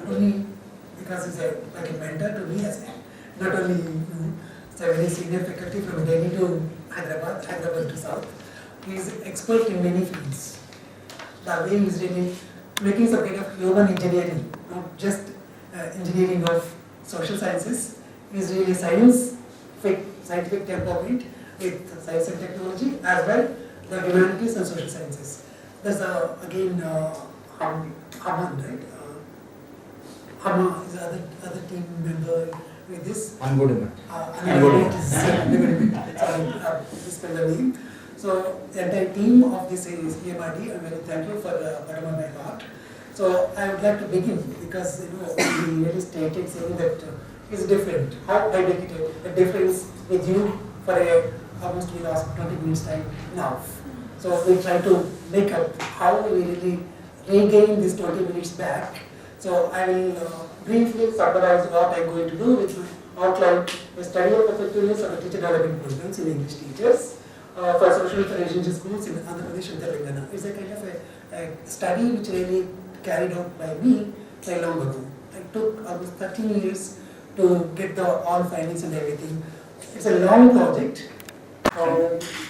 not only because he's like a mentor to me as well, not only it's a very senior faculty from Delhi to Hyderabad, Hyderabad to South. He's expert in many fields. The way he's really making some kind of human engineering, not just engineering of social sciences. He's really scientific temperament with science and technology as well, the humanities and social sciences. There's again Haman, right? Hama is other team member with this. Ungoodement. Spell the name. So the entire team of this is EMRD. I'm very thankful for bottom of my heart. So I would like to begin because he really stated saying that it's different. How I make it a difference with you for almost we lost 20 minutes time now. So we try to make up how we really regain this 20 minutes back. So I will briefly summarize what I'm going to do with my outline: the study of effectiveness of the teacher development programs in English teachers for social residential schools in Andhra Pradesh and Telangana. It's a kind of a study which really carried out by me very long ago. It took almost 13 years to get the all findings and everything. It's a long project.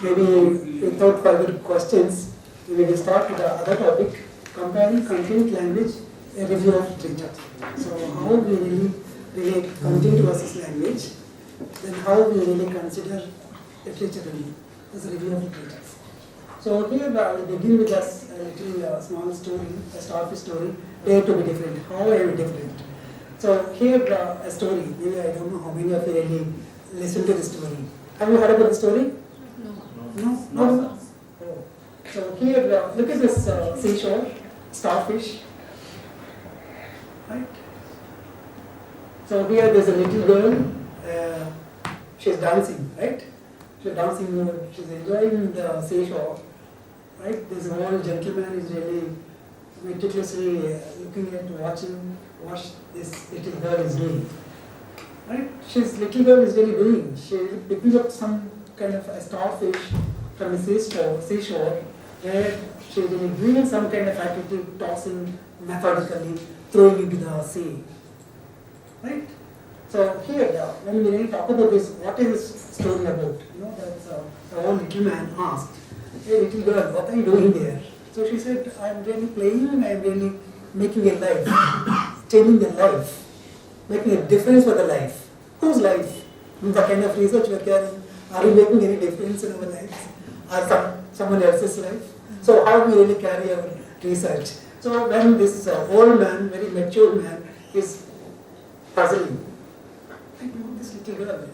Maybe without further questions, we will start with the other topic: comparing content, language, a review of literature. So how we really content versus language, then how we really consider literature as a review of literature. So here I will begin with a little small story, a starfish story, dare to be different. How I am different. So here a story, maybe I don't know how many of you really listen to the story. Have you heard about the story? No? No? Oh. So here, look at this seashore, starfish. Right? So here there's a little girl, she's dancing, right? She's dancing, she's enjoying the seashore, right? This old gentleman is really meticulously looking at, watching what this little girl is doing. Right? Little girl is really doing. She's picking up some kind of a starfish from the seashore, where she's really doing some kind of activity, tossing methodically, throwing into the sea. Right? So here, when we really talk about this, what is this story about? That's the old little man asked, "Hey little girl, what are you doing there?" So she said, "I'm really playing, I'm really making a life, changing the life, making a difference for the life." Whose life? The kind of research we're carrying, are we making any difference in our lives? Or someone else's life? So how we really carry our research? So when this old man, very mature man, is puzzling, I know this little girl,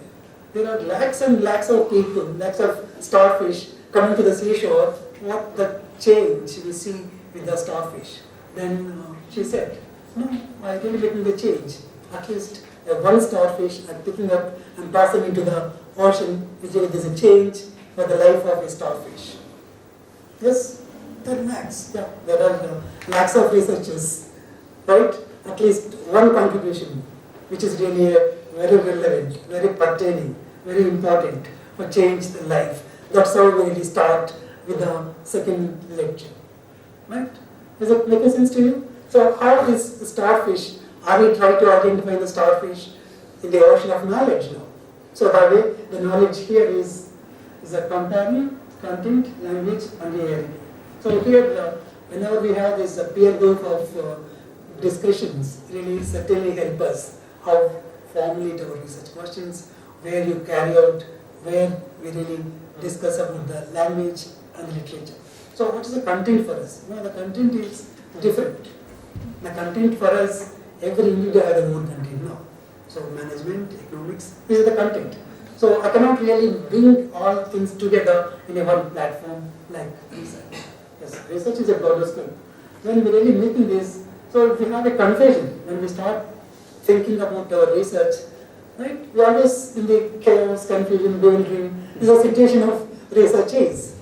there are lakhs and lakhs of people, lakhs of starfish coming to the seashore, what the change we see with the starfish. Then she said, "No, I really making the change. At least one starfish I'm picking up and passing into the ocean, which is a change for the life of a starfish." Yes, there are lakhs. Yeah, there are lakhs of researchers, right? At least one contribution, which is really very relevant, very pertaining, very important for change the life. That's how we really start with the second lecture, right? Does it make sense to you? So how is the starfish? Are we trying to identify the starfish in the ocean of knowledge now? So the way the knowledge here is a comparing content, language, and reality. So here, whenever we have this peer group of discussions, really certainly help us how formulate our research questions, where you carry out, where we really discuss about the language and the literature. So what is the content for us? The content is different. The content for us, every individual has their own content now. So management, economics, this is the content. So I cannot really bring all things together in a one platform like research. Yes, research is a broader scope. When we're really making this, so we have a confusion when we start thinking about our research, right? We are always in the chaos, confusion, bewildering. This is a situation of research is,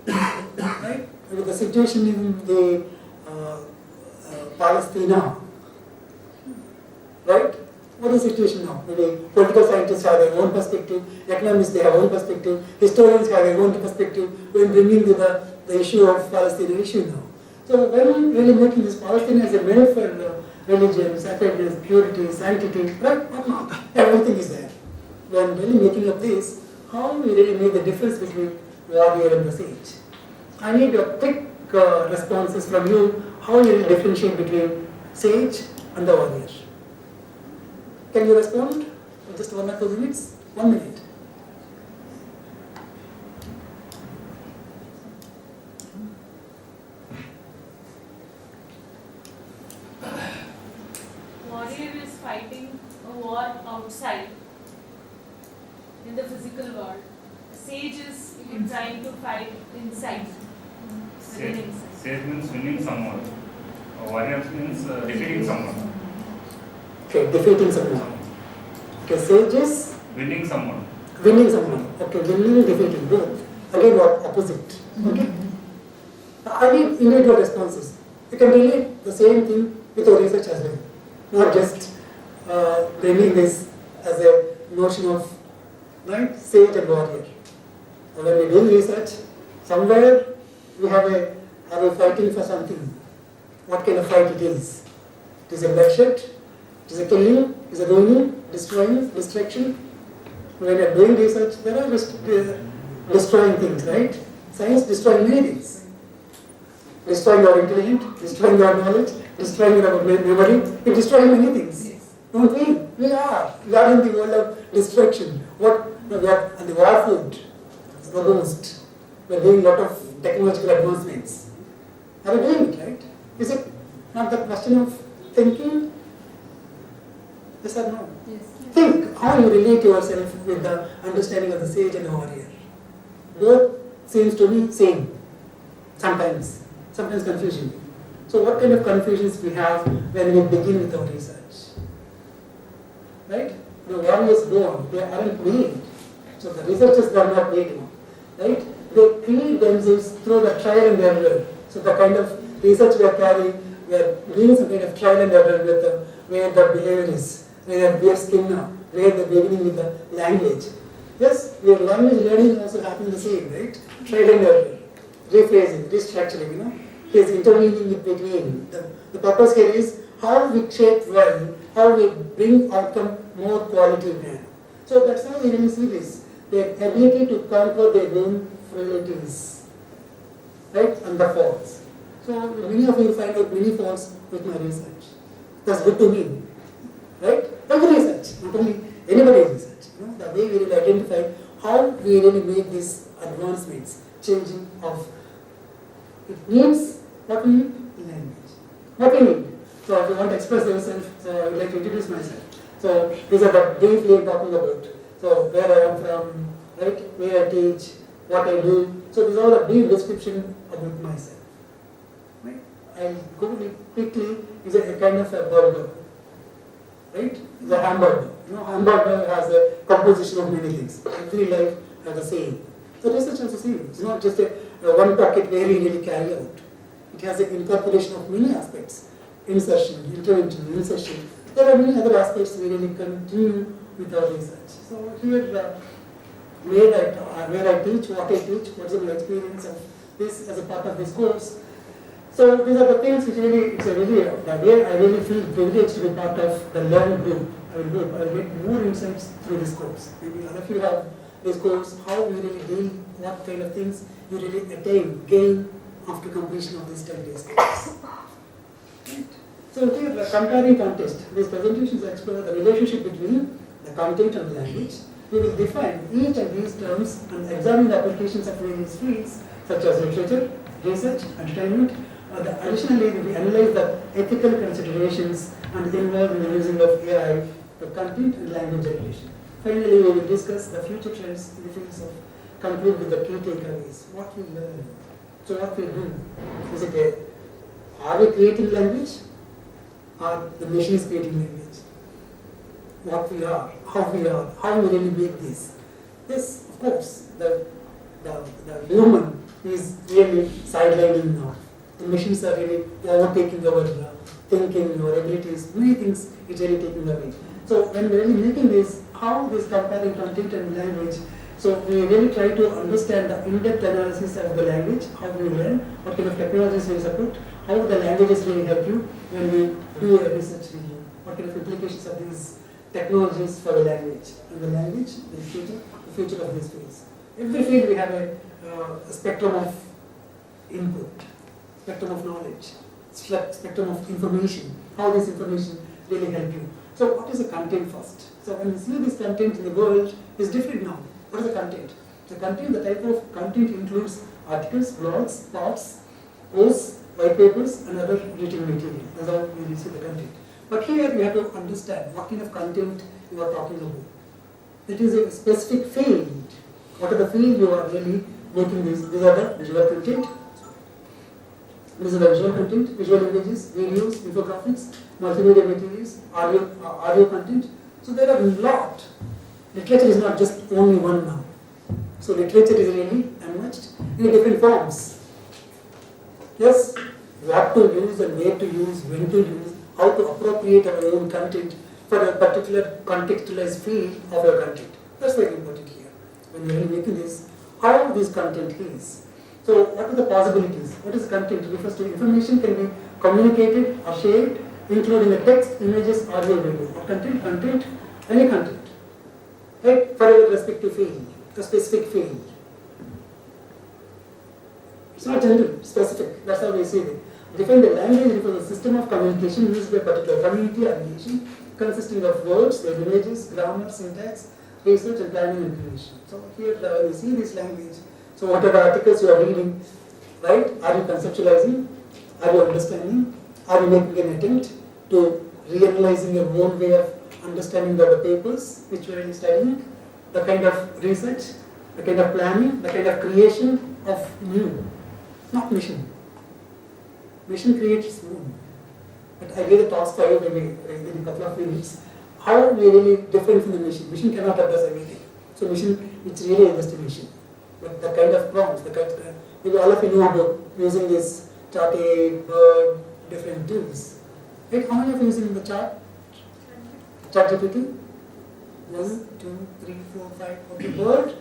right? With the situation in the Palestine, right? What is the situation now? Maybe political scientists have their own perspective, economists they have their own perspective, historians have their own perspective when bringing to the issue of Palestinian issue now. So when really making this Palestine as a mirror for religion, sacredness, purity, sanctity, right or not? Everything is there. When really making up this, how we really make the difference between warrior and the sage? I need a quick responses from you, how you will differentiate between sage and the warrior. Can you respond in just 1 or 2 minutes? 1 minute. Warrior is fighting a war outside in the physical world. Sage is trying to fight inside. Sage means winning someone. Warrior means defeating someone. Okay, defeating someone. Okay, sage is Winning someone. winning someone. Okay, winning, defeating, both. Again, what opposite. Okay. I need individual responses. You can relate the same thing with your research as well. Not just bringing this as a notion of right sage and warrior. When we do research, somewhere we have a fighting for something. What kind of fight it is? It is a bloodshed, it is a killing, it is a ruining, destroying, destruction. When you are doing research, there are destroying things, right? Science destroying many things. Destroying your intelligence, destroying your knowledge, destroying your memory, it destroying many things. Don't we? We are in the world of destruction. We are on the war food, the most. We are doing a lot of technological advancements. Are we doing it, right? Is it not the question of thinking? Yes or no? Yes. Think how you relate yourself with the understanding of the sage and the warrior. Both seems to be same. Sometimes confusion. So what kind of confusions we have when we begin with our research? Right? The warriors go on, they aren't made. So the researchers are not made, right? They create themselves through the trial and error. So the kind of research we are carrying, we are doing some kind of trial and error with the way the behavior is, where we are skin now, where the beginning with the language. Yes, your language learning also happens the same, right? Trial and error, rephrasing, restructuring, He is intervening in between. The purpose here is how we shape well, how we bring outcome more quality manner. So that's how we really see this. Their ability to conquer their own frailties, right, and the faults. So many of you find out many faults with my research. That's good to me, right? Every research, not only anybody's research. The way we really identify how we really make these advancements, changing of it needs what we need language. What we need. So if you want to express yourself, so I would like to introduce myself. So these are the briefly I'm talking about. So where I am from, right, where I teach, what I do. So these are the brief description about myself. Right? I'll go quickly. Is a kind of a burger. Right? It's a hamburger. Hamburger has a composition of many things. Every life has the same. So research has the same. It's not just a one pocket where we really carry out. It has an incorporation of many aspects. Insertion, intervention, insertion. There are many other aspects we really continue with our research. So here, where I teach, what is my experience of this as a part of this course. So these are the things which really, the way I really feel privileged to be part of the learning group. I will get more insights through this course. Maybe other of you have this course, how you really deal, what kind of things you really gain after completion of this 10 days course. Right. So here, the comparing context. These presentations explore the relationship between the content and the language. We will define each of these terms and examine the applications of various fields such as literature, research, entertainment. Additionally, we analyze the ethical considerations and involve in the using of AI, the content and language generation. Finally, we will discuss the future trends in the fields of conclude with the key takeaways. What we learn. So what we do. Is it are we creating language? Or the machine is creating language? What we are, how we really make this. This, of course, the human is really sidelining now. The machines are really overtaking our thinking, our abilities, many things it's really taking away. So when we're really making this, how this comparing content and language, So we really try to understand the in-depth analysis of the language, how we learn, what kind of technologies we support, how the languages really help you when we do a research review, what kind of implications of these technologies for the language. And the language, the future of this field. Every field we have a spectrum of input, spectrum of knowledge, spectrum of information, how this information really help you. So what is the content first? So when you see this content in the world is different now. What is the content? The content, the type of content includes articles, blogs, thoughts, posts, white papers and other written material. That's how we see the content. But here you have to understand what kind of content you are talking about. It is a specific field. What are the field you are really making this? These are the visual content. These are the visual content, visual images, videos, infographics, multimedia materials, audio content. So there are a lot. Literature is not just only one now. So literature is really emerged in different forms. Yes, what to use and where to use, when to use, how to appropriate our own content for a particular contextualized field of your content. That's very important here. When you are making this, how this content is. So what are the possibilities? What is content? It refers to information can be communicated or shared, including the text, images, audio, video. Or content, any content. Right? For a respective field, a specific field. It's not general, specific. That's how we see it. Define the language refers to a system of communication used by a particular community or nation, consisting of words, their images, grammar, syntax, research and planning and creation. So here you see this language. So what are the articles you are reading, right? Are you conceptualizing? Are you understanding? Are you making an attempt to reanalyzing your own way of understanding the papers which you are really studying? The kind of research, the kind of planning, the kind of creation of new, not mission. Mission creates moon. But I gave a task for you maybe in a couple of minutes. How we really different from the mission? Mission cannot address everything. So mission, it's really a destination. But the kind of prompts, maybe all of you know about using this Charted, Bird, different tools. Right? How many of you using the chart? ChatGPT? 1, 2, 3, 4, 5. Okay, Bird?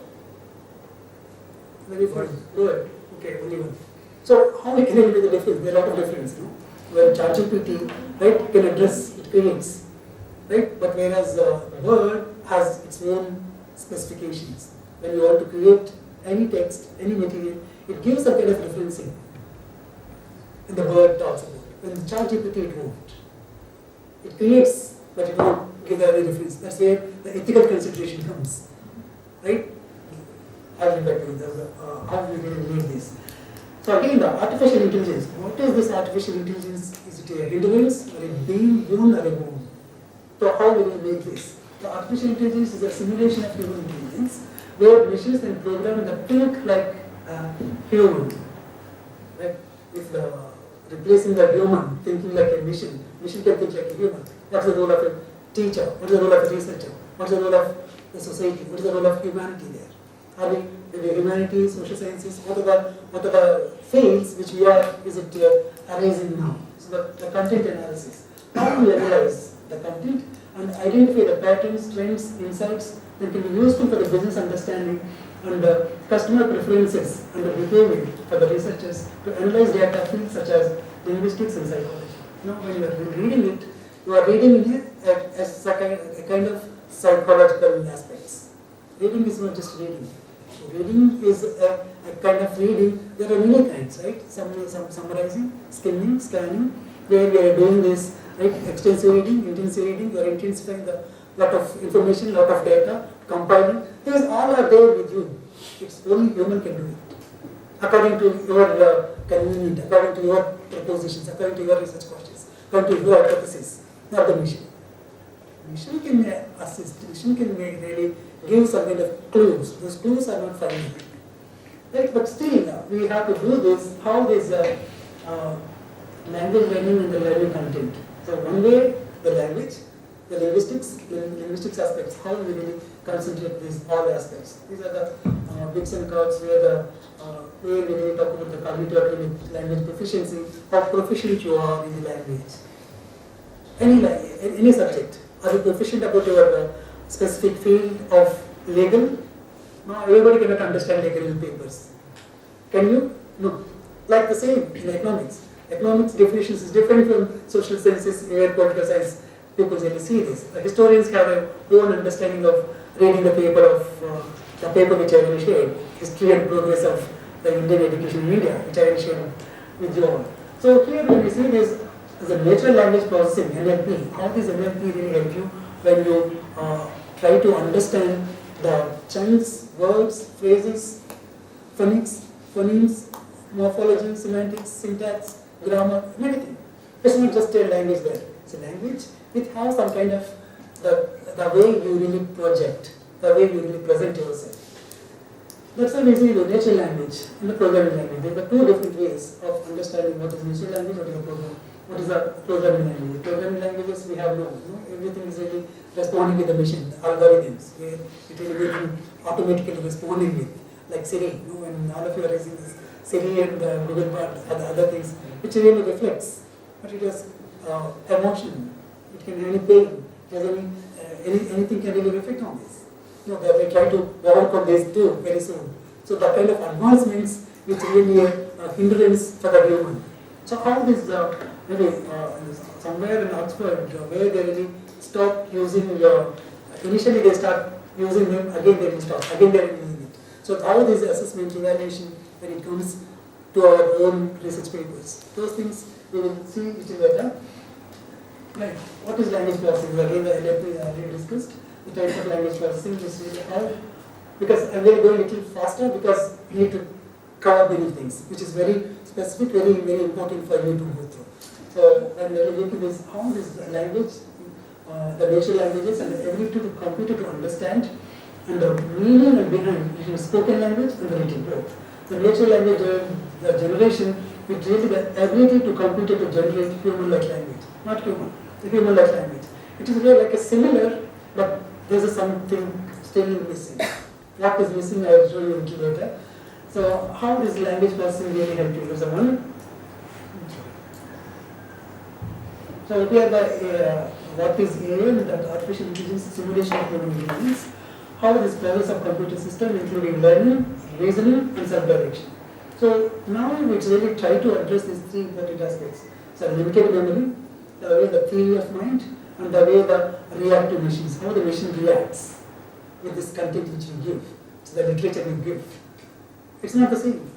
Very first. Bird. Okay, only one. So how we can make the difference? There are a lot of difference, no? Where ChatGPT, right, can address, it creates, right? But whereas Word has its own specifications. When you want to create any text, any material, it gives some kind of referencing. And the Word talks about. When the ChatGPT, it won't. It creates, but it won't give any reference. That's where the ethical consideration comes, right? I'll get back to how we can relate this. So again, the artificial intelligence. What is this artificial intelligence? Is it a hindrance or a being born or a born? So how will we make this? The artificial intelligence is a simulation of human intelligence, where machines can program that think like a human. Right? If replacing the human, thinking like a machine can think like a human. What's the role of a teacher? What's the role of a researcher? What's the role of the society? What is the role of humanity there? Are we the humanities, social sciences? What are the fields which we are? Is it arising now? So the content analysis. How do we analyze the content and identify the patterns, trends, insights that can be useful for the business understanding and customer preferences and the behavior for the researchers to analyze data fields such as linguistics and psychology. Now, when you are reading it, you are reading it as a kind of psychological aspects. Reading is not just reading. Reading is a kind of reading. There are many kinds, right? Some summarizing, skimming, scanning, where we are doing this, right? Extensive reading, intensive reading. You are intensifying the lot of information, lot of data, compiling. These all are there with you. It's only human can do it. According to your convenience, according to your propositions, according to your research questions, according to your hypothesis, not the machine. Machine can assist. Machine can really give some kind of clues. Those clues are not final. Right? But still, we have to do this, how this language learning and the learning content. So one way, the language, the linguistics aspects, how we really concentrate these all aspects. These are the bits and curves where we really talk about the cognitive language proficiency, how proficient you are in the language. Any subject. Are you proficient about your specific field of legal, Now everybody cannot understand legal papers. Can you? No. Like the same in economics. Economics definitions is different from social sciences, where political science people really see this. The historians have their own understanding of reading the paper which I will share, History and Progress of the Indian Education in India, which I will share with you all. So here when we see this as a natural language processing, NLP, how does NLP really help you when you try to understand the chunks, words, phrases, phonics, phonemes, morphology, semantics, syntax, grammar, everything. It's not just a language there. It's a language which has some kind of the way you really project, the way you really present yourself. That's why we see the natural language and the programming language. There are two different ways of understanding what is natural language, what is a programming language. Programming languages we have no. Everything is really responding with the machine, the algorithms, where it will be automatically responding with, like Siri, when all of you are using this Siri and Google Bard and other things, which really reflects, but it has emotion, it can really pain, it has anything can really reflect on this. They will try to overcome this too very soon. So the kind of advancements which really a hindrance for the human. So how this maybe somewhere in Oxford where they really stop using initially they start using them, again they will stop, again they will using it. So how this assessment evaluation when it comes to our own research papers, those things we will see which is better. Right. What is language processing? Again the NLP already discussed. The types of language processing is really how, because I'm going to go a little faster because we need to cover many things, which is very specific, very important for you to go through. So when we look at this, how this language, the natural languages and the ability to computer to understand, and the meaning and behind the spoken language and the written both. The natural language, the generation, it really the ability to computer to generate human-like language, not human, the human-like language. It is really like a similar, but there is something still missing. What is missing, I will show you a little later. So how does language processing really help you? There's a one. So here the what is AI, the artificial intelligence simulation of human intelligence. How this process of computer system, including learning, reasoning, and self-direction. So now we really try to address these three important aspects. So limited memory, the way the theory of mind, and the way the reactive machines, how the machine reacts with this content which we give, so the literature we give. It's not the same.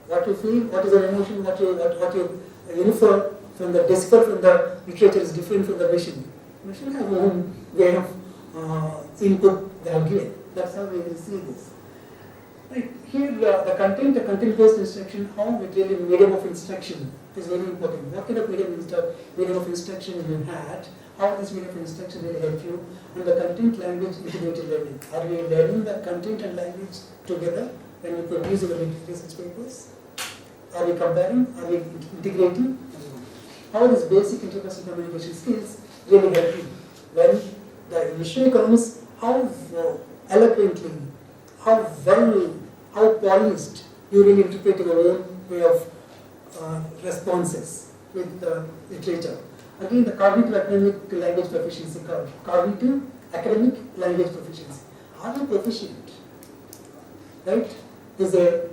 What you feel, what is your emotion, what you infer from the decipher from the literature is different from the machine. The machine has their own way of input they have given. That's how we will see this. Right. Here the content-based instruction, how it really medium of instruction is very important. What kind of medium of instruction you had, how this medium of instruction will help you, and the content language integrated learning. Are we learning the content and language together when we produce our research papers? Are we comparing? Are we integrating? How these basic interpersonal communication skills really help you? When the issue comes, how eloquently, how well, how polished you really interpret your own way of responses with the literature. Again, the cognitive academic language proficiency curve. Cognitive academic language proficiency. Are you proficient? Right? There's a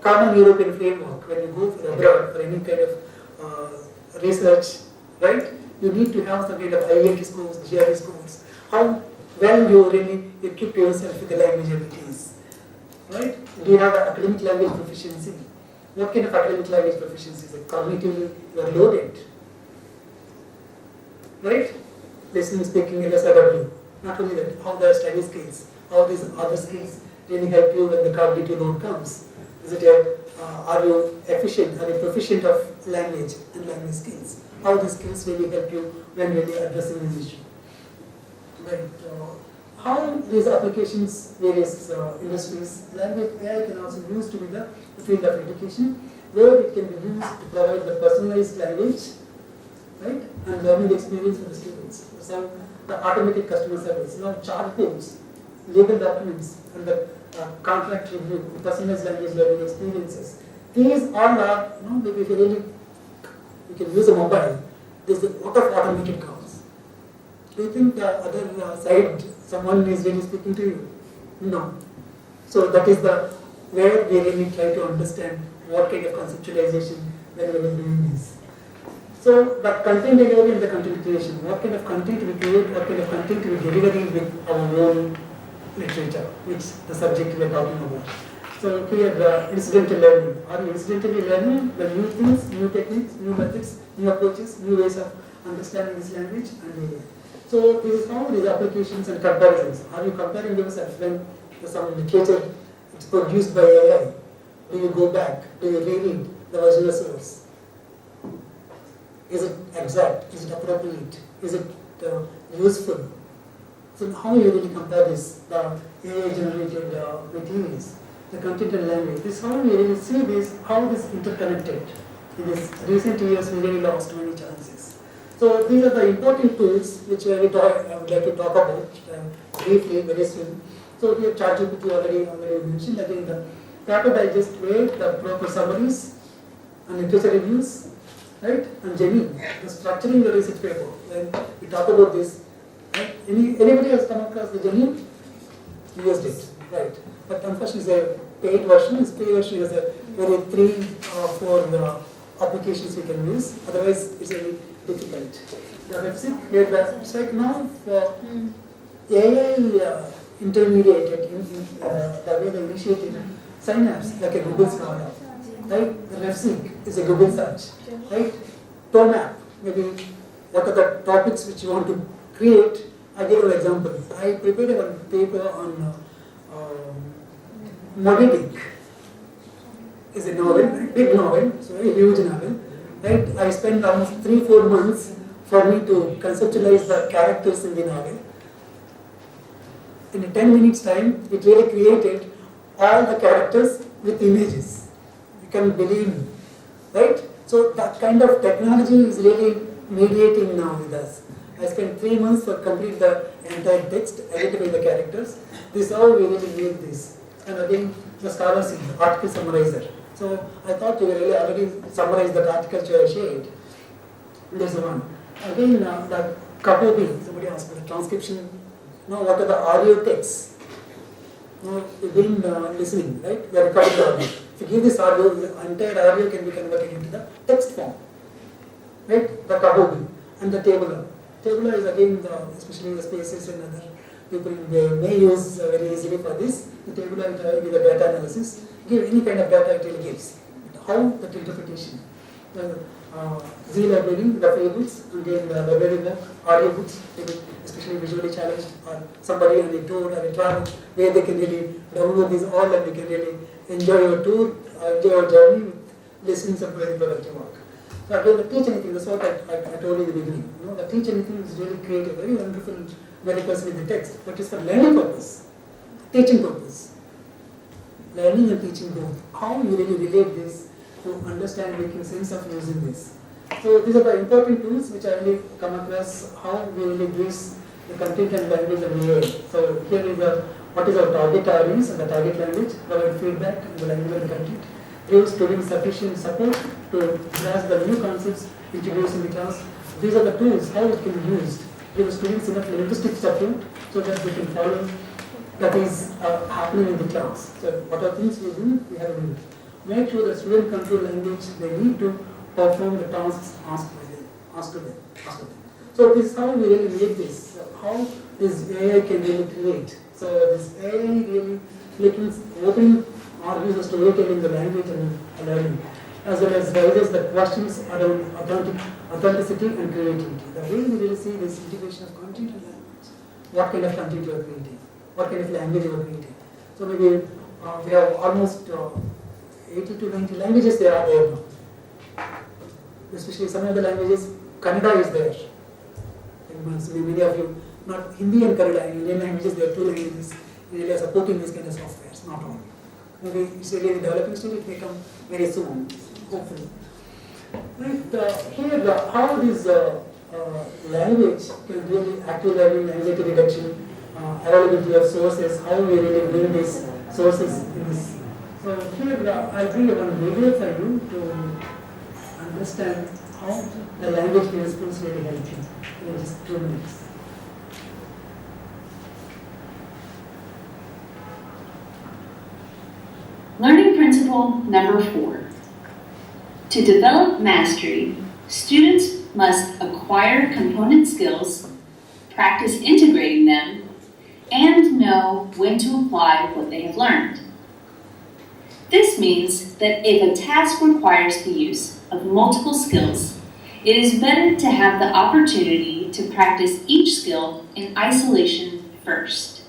common European framework when you go for abroad for any kind of research, right? You need to have some kind of IELTS scores, GRE scores. How well you really equip yourself with the language abilities, right? Do you have academic language proficiency? What kind of academic language proficiency is it? Cognitively, you are loaded, right? Listening, speaking, LSRW. Not only that, how the study skills, how these other skills really help you when the cognitive load comes. Is it are you efficient, are you proficient of language and language skills? How these skills really help you when really addressing this issue? Right. How these applications, various industries, language AI can also be used to be the field of education, where it can be used to provide the personalized language, right, and learning experience for the students. So the automated customer service, charge codes, legal documents, and the contract review, personalized language learning experiences. These all are, if you really, you can use a mobile. There's a lot of automated calls. Do you think the other side, someone is really speaking to you? No. So that is the where we really try to understand what kind of conceptualization when we are doing this. So the content delivery and the content creation, what kind of content we create, what kind of content we deliver with our own literature, which the subject we are talking about. So here the incidental learning. Are you incidentally learning the new things, new techniques, new methods, new approaches, new ways of understanding this language and so this is how these applications and comparisons. Are you comparing yourself when some literature is produced by AI? Do you go back? Do you reread the original source? Is it exact? Is it appropriate? Is it useful? So how you really compare this, the AI-generated materials, the content and language. This how we really see this, how this interconnected. In this recent years, we really lost many chances. So these are the important tools which I would like to talk about briefly, very soon. So here ChatGPT already mentioned. Again, the paper digest way, the proper summaries and literature reviews, right? And Jenny, the structuring the research paper. When we talk about this, right? Anybody has come across the Jenny? You used it, right? But unfortunately, it's a paid version. This paid version is a very 3 or 4 applications we can use. Otherwise, it's very difficult. The website here, it's like now for AI intermediated, the way they initiated Synapse, like a Google Scholar, right? The website is a Google search, right? Tomap, maybe what are the topics which you want to create. I give an example. I prepared a paper on Moby Dick. Is a novel, big novel, so a huge novel. Right? I spent almost 3-4 months for me to conceptualize the characters in the novel. In 10 minutes time, it really created all the characters with images. You can believe me, right? So that kind of technology is really mediating now with us. I spent 3 months to complete the entire text, identify the characters. This is how we really made this. And again, the scholars, the article summarizer. So I thought you really already summarized that article which I shared. There's one. Again, the copy, somebody asked for the transcription. Now, what are the audio texts? Now, you've been listening, right? We are recording the audio. If you give this audio, the entire audio can be converted into the text form. Right? The Kahobi and the tabular. Tabular is again, especially the spaces and other people may use very easily for this. The tabular with the data analysis. Give any kind of data it really gives. How that interpretation. The Z library, the fables, and then the library book, audio books, especially visually challenged, or somebody on a tour or a travel, where they can really download these all and they can really enjoy your tour, enjoy your journey with listening some very productive work. So again, the teach anything, that's what I told you in the beginning. You know, the teach anything is really creative, very wonderful medicals with the text, but it's for learning purpose, teaching purpose. Learning and teaching both. How you really relate this to understand, making sense of using this. So these are the important tools which I really come across, how we really use the content and language of AI. So here is what is our target audience and the target language, provide feedback and the language and content. Give students sufficient support to grasp the new concepts introduced in the class. These are the tools, how it can be used. Give students enough linguistic support so that they can follow that is happening in the class. So what are things we do? We have to do. Make sure that student control language, they need to perform the tasks asked to them. So this is how we really make this, how this AI can really create. So this AI really opening our users to storytelling the language and learning, as well as raises the questions around authenticity and creativity. The way we really see this integration of content and language. What kind of content you are creating? What kind of language you are creating? So maybe we have almost 80 to 90 languages they are there now. Especially some of the languages, Kannada is there. Many of you, not Hindi and Kannada, in Indian languages there are 2 languages. We are supporting these kind of softwares, not all. Maybe it's really developing stage, it may come very soon, hopefully. Right, here, how this language can really active learning, anxiety reduction, availability of sources, how we really bring these sources in this. So here I'll bring one video for you to understand how the language principles really help you in just 2 minutes. principle number 4. To develop mastery, students must acquire component skills, practice integrating them, and know when to apply what they have learned. This means that if a task requires the use of multiple skills, it is better to have the opportunity to practice each skill in isolation first.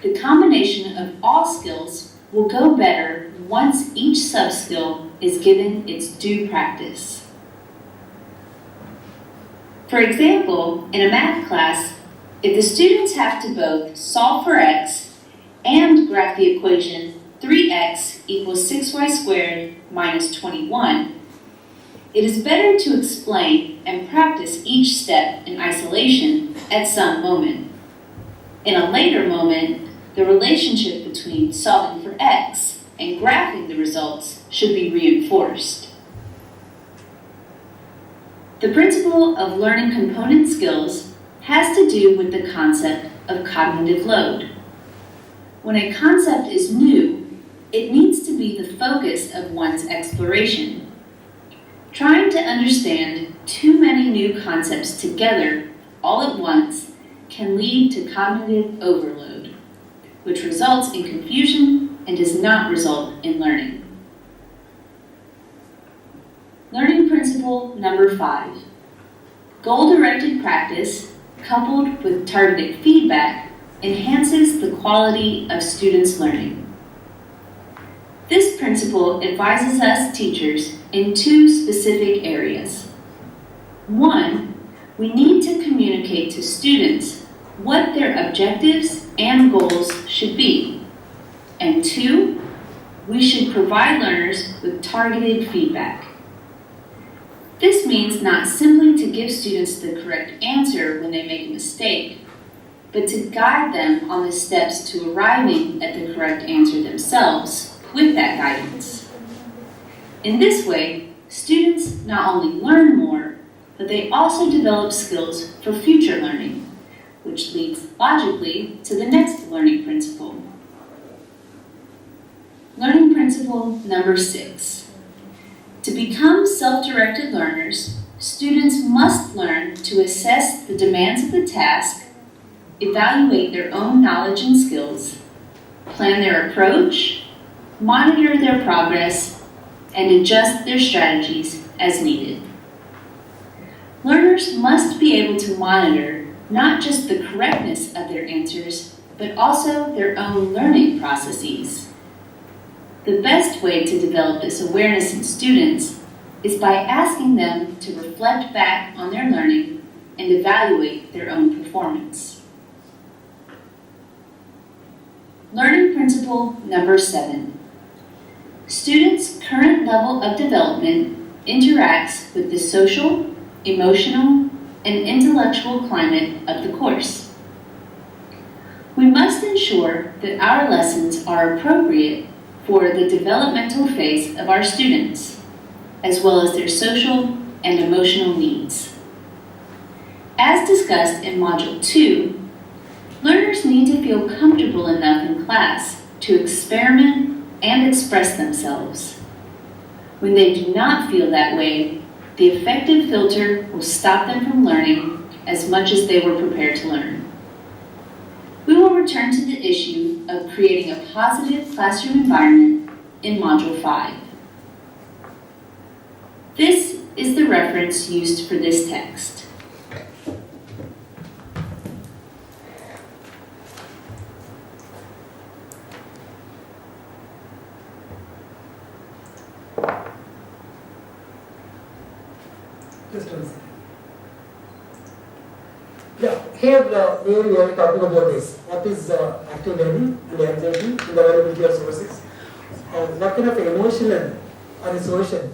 The combination of all skills will go better once each sub-skill is given its due practice. For example, in a math class, if the students have to both solve for x and graph the equation 3x equals 6y squared minus 21, it is better to explain and practice each step in isolation at some moment. In a later moment, the relationship between solving for x and graphing the results should be reinforced. The principle of learning component skills has to do with the concept of cognitive load. When a concept is new, it needs to be the focus of one's exploration. Trying to understand too many new concepts together all at once can lead to cognitive overload, which results in confusion and does not result in learning. Learning principle number 5. Goal-directed practice coupled with targeted feedback enhances the quality of students' learning. This principle advises us teachers in 2 specific areas. 1, we need to communicate to students what their objectives and goals should be. And 2, we should provide learners with targeted feedback. This means not simply to give students the correct answer when they make a mistake, but to guide them on the steps to arriving at the correct answer themselves with that guidance. In this way, students not only learn more, but they also develop skills for future learning, which leads logically to the next learning principle. Learning principle number 6. To become self-directed learners, students must learn to assess the demands of the task, evaluate their own knowledge and skills, plan their approach, monitor their progress, and adjust their strategies as needed. Learners must be able to monitor not just the correctness of their answers, but also their own learning processes. The best way to develop this awareness in students is by asking them to reflect back on their learning and evaluate their own performance. Learning principle number 7. Students' current level of development interacts with the social, emotional, and intellectual climate of the course. We must ensure that our lessons are appropriate for the developmental phase of our students, as well as their social and emotional needs. As discussed in Module 2, learners need to feel comfortable enough in class to experiment and express themselves. When they do not feel that way, the affective filter will stop them from learning as much as they were prepared to learn. We will return to the issue of creating a positive classroom environment in Module 5. This is the reference used for this text. Just one second. Yeah, here we are talking about this. What is active learning and anxiety and the availability of sources? What kind of emotional or social?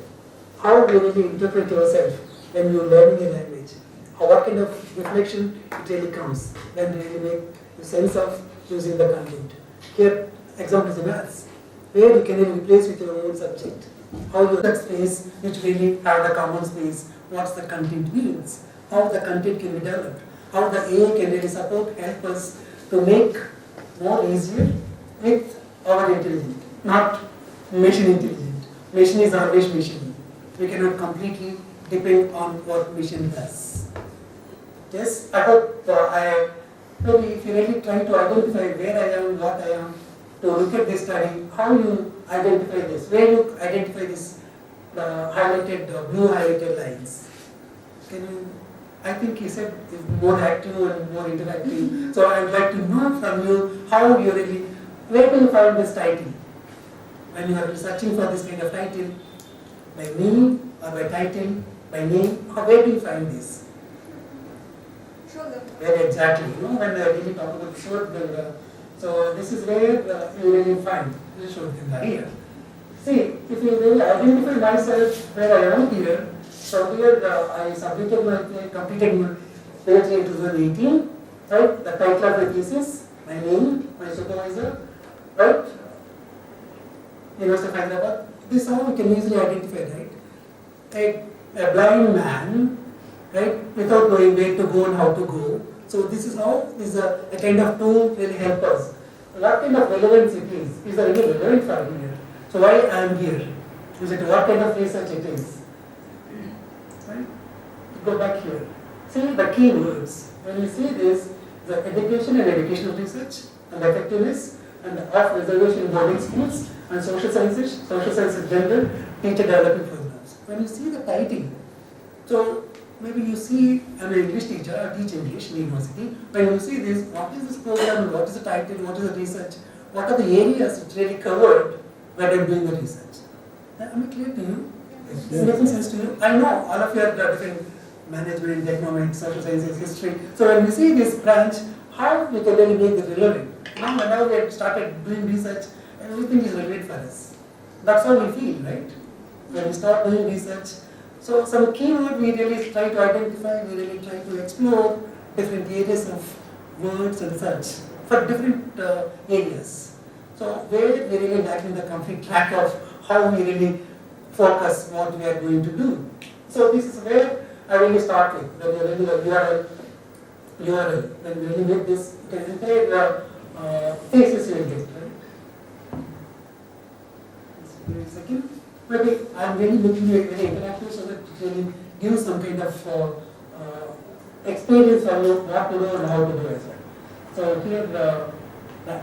How do you really interpret yourself when you are learning a language? Or what kind of reflection it really comes when you really make the sense of using the content? Here, examples in maths, where you can really replace with your own subject. How you that space which really have the common space, what the content means, how the content can be developed, how the AI can really support, help us to make more easier with our intelligence, not machine intelligent. Machine is always machine. We cannot completely depend on what machine does. Yes, I hope maybe if you really try to identify where I am, what I am, to look at this study, how you identify this, where you identify this highlighted, blue highlighted lines. Can you, I think you said it's more active and more interactive. So I would like to know from you how you really, where do you find this title? When you are searching for this kind of title, by name or by title, by name, where do you find this? Where exactly? You know, when I really talk about the sword builder, so this is where you really find the sword builder here. See, if you really identify myself where I am here, so here I submitted my, completed my PhD in 2018, right? The title of the thesis, my name, my supervisor, right? University of Hyderabad. This is how we can easily identify, right? A blind man, right, without knowing where to go and how to go. So this is how, this is a kind of tool really help us. What kind of relevance it is there any relevant for me here? So why I am here? Is it what kind of research it is? Right? Go back here. See the key words. When you see this, the education and educational research and effectiveness and of reservation in boarding schools and social sciences gender, teacher development programs. When you see the title, so maybe you see, I'm an English teacher, I teach English in university. When you see this, what is this program, what is the title, what is the research, what are the areas which really covered when I'm doing the research? Am I clear to you? Is it making sense to you? I know all of you are different management, economics, social sciences, history. So when you see this branch, how we can really make it relevant? Now we have started doing research, everything is relevant for us. That's how we feel, right? When we start doing research, so some keyword we really try to identify, we really try to explore different areas of words and such for different areas. So where we really lacking the complete track of how we really focus what we are going to do. So this is where I really start with, when you really the URL, when you really make this, you can entire thesis you will get, right? Wait a second. Maybe I am really making it very interactive so that it really gives some kind of experience on what to do and how to do as well. So here the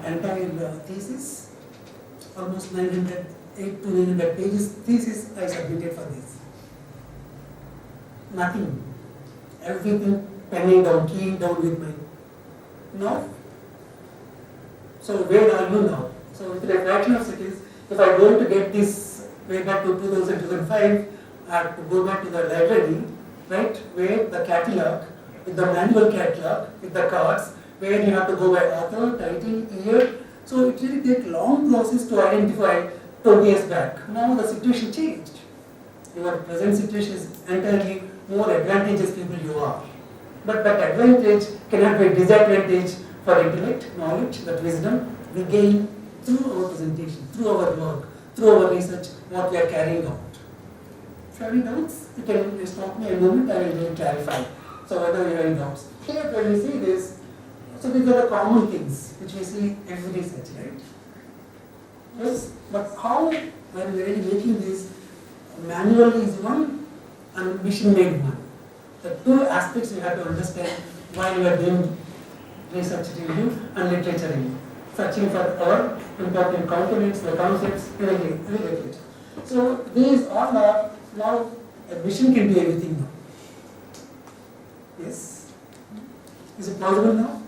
entire thesis, almost 800 to 900 pages thesis I submitted for this. Nothing. Everything penning down, keying down with my now. So where are you now? So with the fraction of cities, if I go to get this way back to 2000, 2005, I have to go back to the library, right, where the catalog, with the manual catalog, with the cards, where you have to go by author, title, year. So it really takes long process to identify 20 years back. Now the situation changed. Your present situation is entirely more advantageous people you are. But that advantage cannot be a disadvantage for intellect, knowledge, that wisdom we gain through our presentation, through our work, through our research, what we are carrying out. If you have any doubts, you can stop me a moment, I will really clarify. So whether you have any doubts. Here when we see this, so these are the common things which we see every research, right? Yes, but how, when we are really making this, manual is one and machine made one. The two aspects you have to understand while you are doing research review and literature review. Searching for our important components, the concepts, in the literature. So these all are now, a machine can do everything now. Yes? Is it possible now?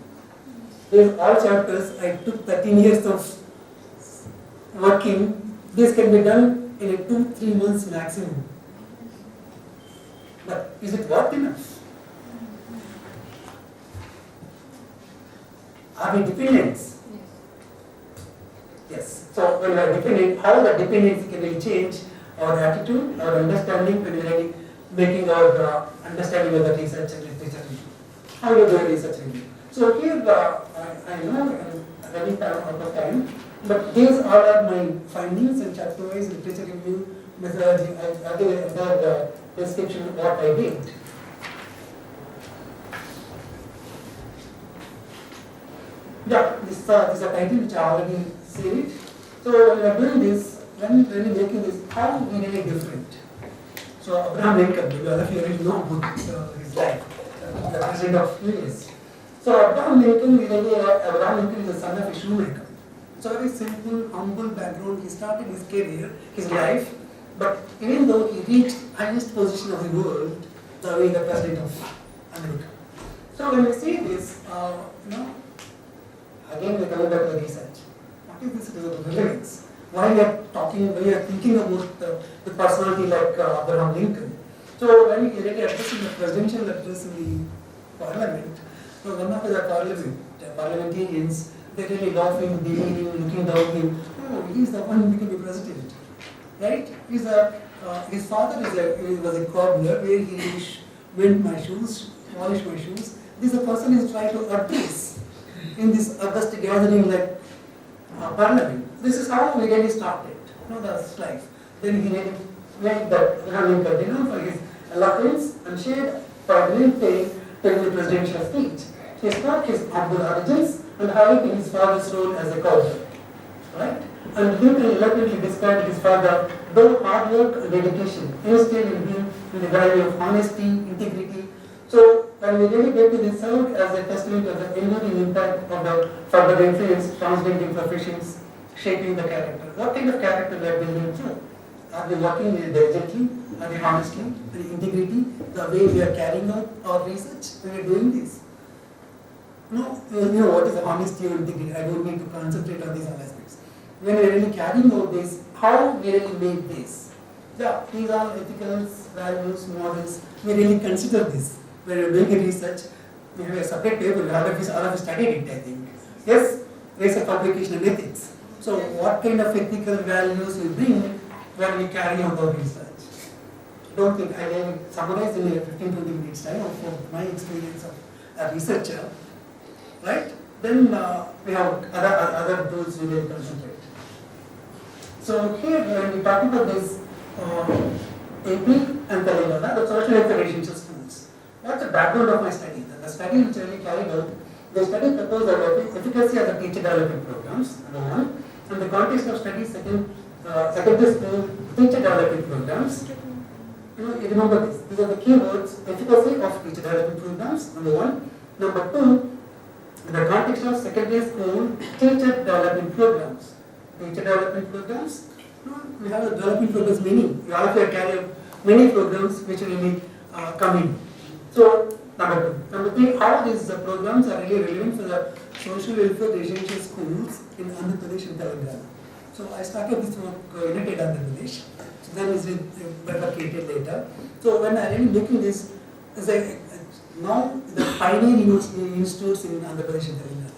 These all chapters, I took 13 years of working. This can be done in a 2-3 months maximum. But is it worth enough? Are we dependents? Yes. So when we are dependent, how the dependency can really change our attitude, our understanding when we are really making our understanding of the research and literature review. How you do research review. So here I know I'm running out of time, but these are my findings and chapter-wise literature review methodology. I think the description of what I did. Yeah, this is a title which I already said it. So when we are doing this, when we making this, how we really different. So Abraham Lincoln, maybe all of you already know about his life, the president of US. So Abraham Lincoln, Abraham Lincoln is the son of a shoemaker. So very simple, humble background. He started his career, his life, but even though he reached highest position of the world, the way the president of America. So when we see this, again we are coming back to the research. What is this relevance? Why we are talking, why we are thinking about the personality like Abraham Lincoln? So when we really addressing the presidential address in the parliament, so one of the parliamentarians, they really laughing, debating, looking down him. Oh, he's the one who became the president, right? His father was a cobbler where he mend my shoes, polish my shoes. This is a person who is trying to address in this august gathering like parliament. This is how we really started, the life. Then he made that Abraham Lincoln for his eloquence and shared prominent fame during the presidential speech. He spoke his humble origins and highlighting his father's role as a cobbler, right? And Lincoln eloquently described his father, though hard work and dedication instilled in him in the value of honesty, integrity. So when we really get to this served as a testament of the enduring impact of the father influence, translating professions, shaping the character. What kind of character we are building through? Are we working diligently? Are we honestly? The integrity? The way we are carrying out our research when we are doing this? You know what is honesty and integrity? I don't need to concentrate on these aspects. When we are really carrying out this, how we really make this? Yeah, these are ethical values, models. We really consider this. When we are doing a research, we have a separate paper, all of us studied it, I think. Yes, research publication and ethics. So what kind of ethical values we bring when we carry out our research? Don't think I will summarize in 15-20 minutes time of my experience of a researcher, right? Then we have other tools we will concentrate. So here when we talk about this AP and Telangana, the social health residential schools. What's the background of my study? The study which I carried out, the study proposed the efficacy of the teacher development programs, number one, and the context of study, secondary school teacher development programs. You remember this. These are the keywords: efficacy of teacher development programs, number one. Number two, in the context of secondary school teacher development programs. Teacher development programs. We have the development programs many. We also carry many programs which will come in. So number two. Number three, how these programs are really relevant for the social welfare residential schools in Andhra Pradesh and Telangana. So I started this work United Andhra Pradesh. So then it's bifurcated later. So when I really looking this, now the pioneer institutes in Andhra Pradesh and Telangana.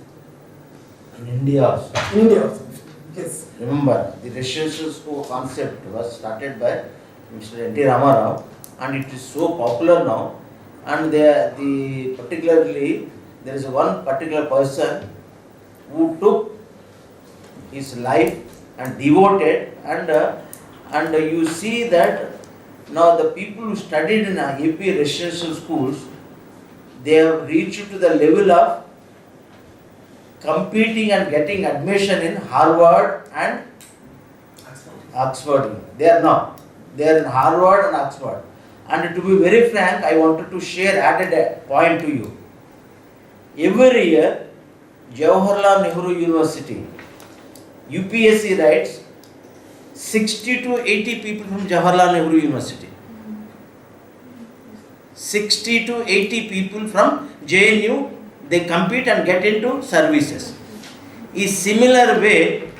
In India also. In India also. Yes. Remember, the residential school concept was started by Mr. N.T. Ramarao, and it is so popular now. And particularly there is one particular person who took his life and devoted, and you see that now the people who studied in AP residential schools, they have reached to the level of competing and getting admission in Harvard and Oxford. They are not. They are in Harvard and Oxford. And to be very frank, I wanted to added a point to you. Every year, Jawaharlal Nehru University, UPSC writes 60 to 80 people from Jawaharlal Nehru University. 60 to 80 people from JNU, they compete and get into services. In similar way,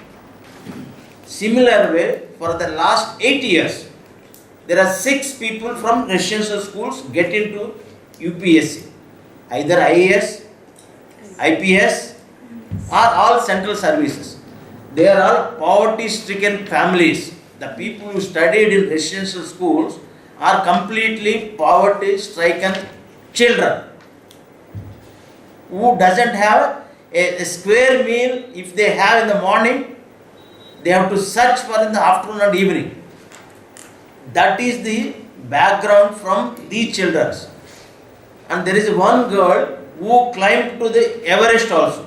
for the last 8 years, there are 6 people from residential schools get into UPSC, either IAS, IPS, or all central services. They are all poverty-stricken families. The people who studied in residential schools are completely poverty-stricken children who doesn't have a square meal. If they have in the morning, they have to search for in the afternoon and evening. That is the background from these children. And there is one girl who climbed to the Everest also.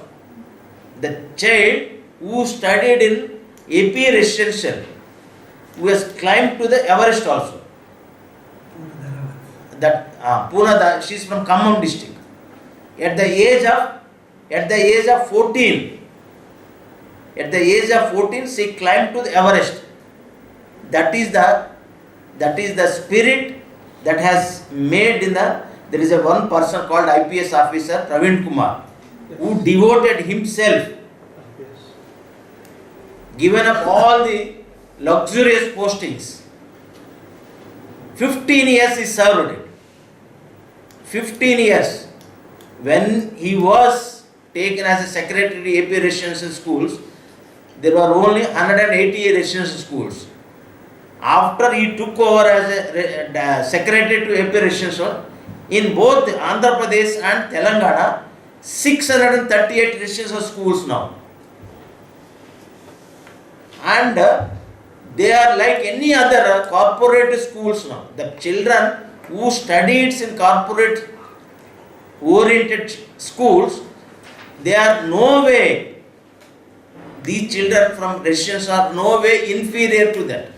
The child who studied in AP residential, who has climbed to the Everest also. That she is from Khammam district. At the age of 14, she climbed to the Everest. That is the spirit that has made there is one person called IPS officer Praveen Kumar, who devoted himself, given up all the luxurious postings. 15 years he served it. 15 years. When he was taken as a secretary to AP residential schools, there were only 180 residential schools. After he took over as a secretary to AP residential, in both Andhra Pradesh and Telangana, 638 residential schools now. And they are like any other corporate schools now. The children who studied in corporate oriented schools, they are no way, these children from residential are no way inferior to that.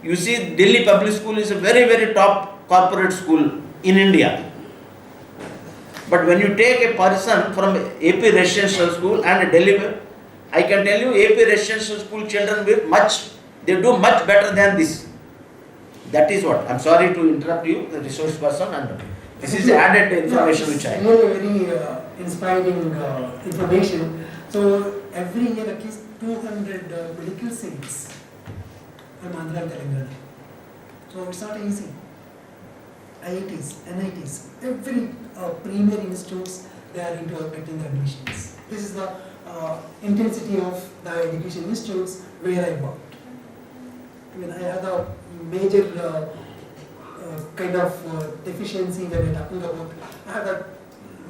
You see, Delhi Public School is a very, very top corporate school in India. But when you take a person from AP residential school and Delhi, I can tell you AP residential school children they do much better than this. That is what. I'm sorry to interrupt you, the resource person, and this is added information which I have. Really very inspiring information. So every year at least 200 medical seats from Andhra and Telangana. So it's not easy. IITs, NITs, every premier institutes, they are into getting the admissions. This is the intensity of the education institutes where I worked. I mean, I had a major kind of deficiency when we're talking about. I had a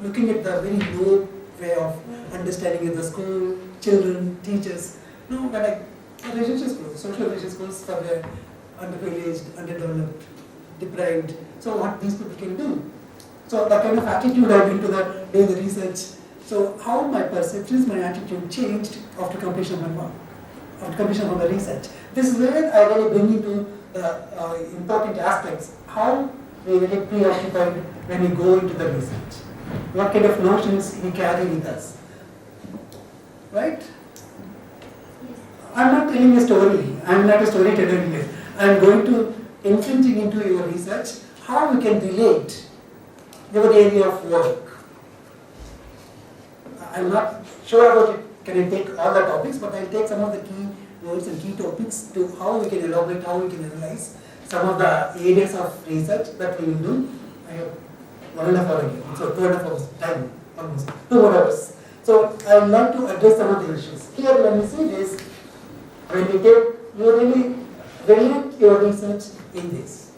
looking at the very low way of understanding of the school, children, teachers. No, but residential schools, social residential schools for the underprivileged, underdeveloped, deprived. So what these people can do. So the kind of attitude I bring to that, doing the research. So how my perceptions, my attitude changed after completion of my work, after completion of the research. This is where I really bring into the important aspects, how we really preoccupied when we go into the research. What kind of notions we carry with us. Right? I'm not telling a story, I'm not a storyteller here. I'm going to infringing into your research, how we can relate your area of work. I'm not sure about it, can I take all the topics, but I'll take some of the key words and key topics to how we can elaborate, how we can analyze some of the areas of research that we will do. I have 1.5 hours again, so 2.5 hours time, almost 2 more hours. So I would like to address some of the issues. Here when we see this, when we take, you really relate your research in this.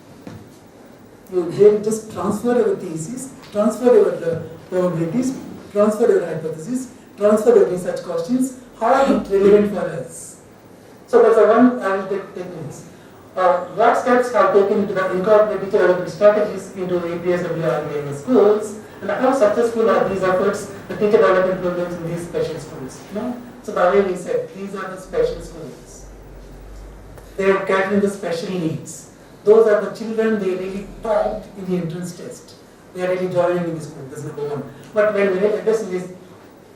You just transfer your thesis, transfer your probabilities, transfer your hypothesis, transfer your research questions, how are it relevant for us? So that's the one I will take techniques. What steps have taken to the incorporate teacher development strategies into APSWRBA schools, and how successful are these efforts, the teacher development programs in these special schools? No? So the way we said, these are the special schools. They are catering the special needs. Those are the children they really topped in the entrance test. They are really joining in the school, that's number one. But when we really address this,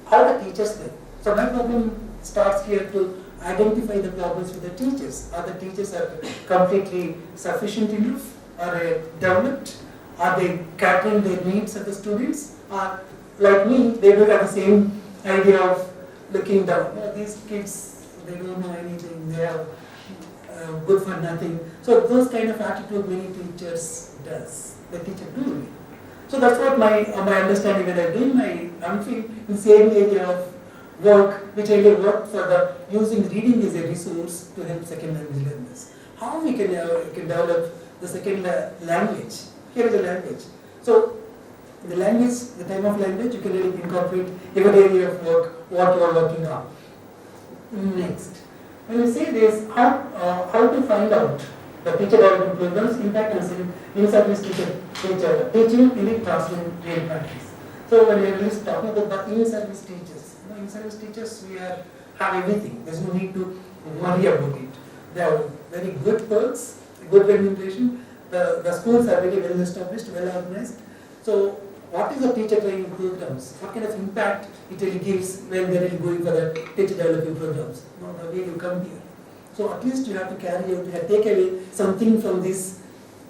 how the teachers think. So my problem starts here to identify the problems with the teachers. Are the teachers are completely sufficient enough? Are they developed? Are they catering the needs of the students? Or like me, they do have the same idea of looking down. These kids, they don't know anything. They are good for nothing. So those kind of attitude many teachers does. The teacher do. So that's what my understanding when I'm doing my MPhil in the same area of work, which I work for the using reading as a resource to help second language learners. How we can develop the second language. Here is a language. So the language, the time of language, you can really incorporate every area of work, what you are working on. Next, when we say this, how to find out the teacher development programs impact on in-service teacher teaching in the classroom real practice. So when we are really talking about the in-service teachers, in-service teachers we have everything. There's no need to worry about it. they have very good perks, good remuneration, the schools are very well established, well organized. So what is the teacher training programs? What kind of impact it really gives when they are really going for the teacher development programs? You know, the way you come here. So at least you have to carry out, you have to take away something from this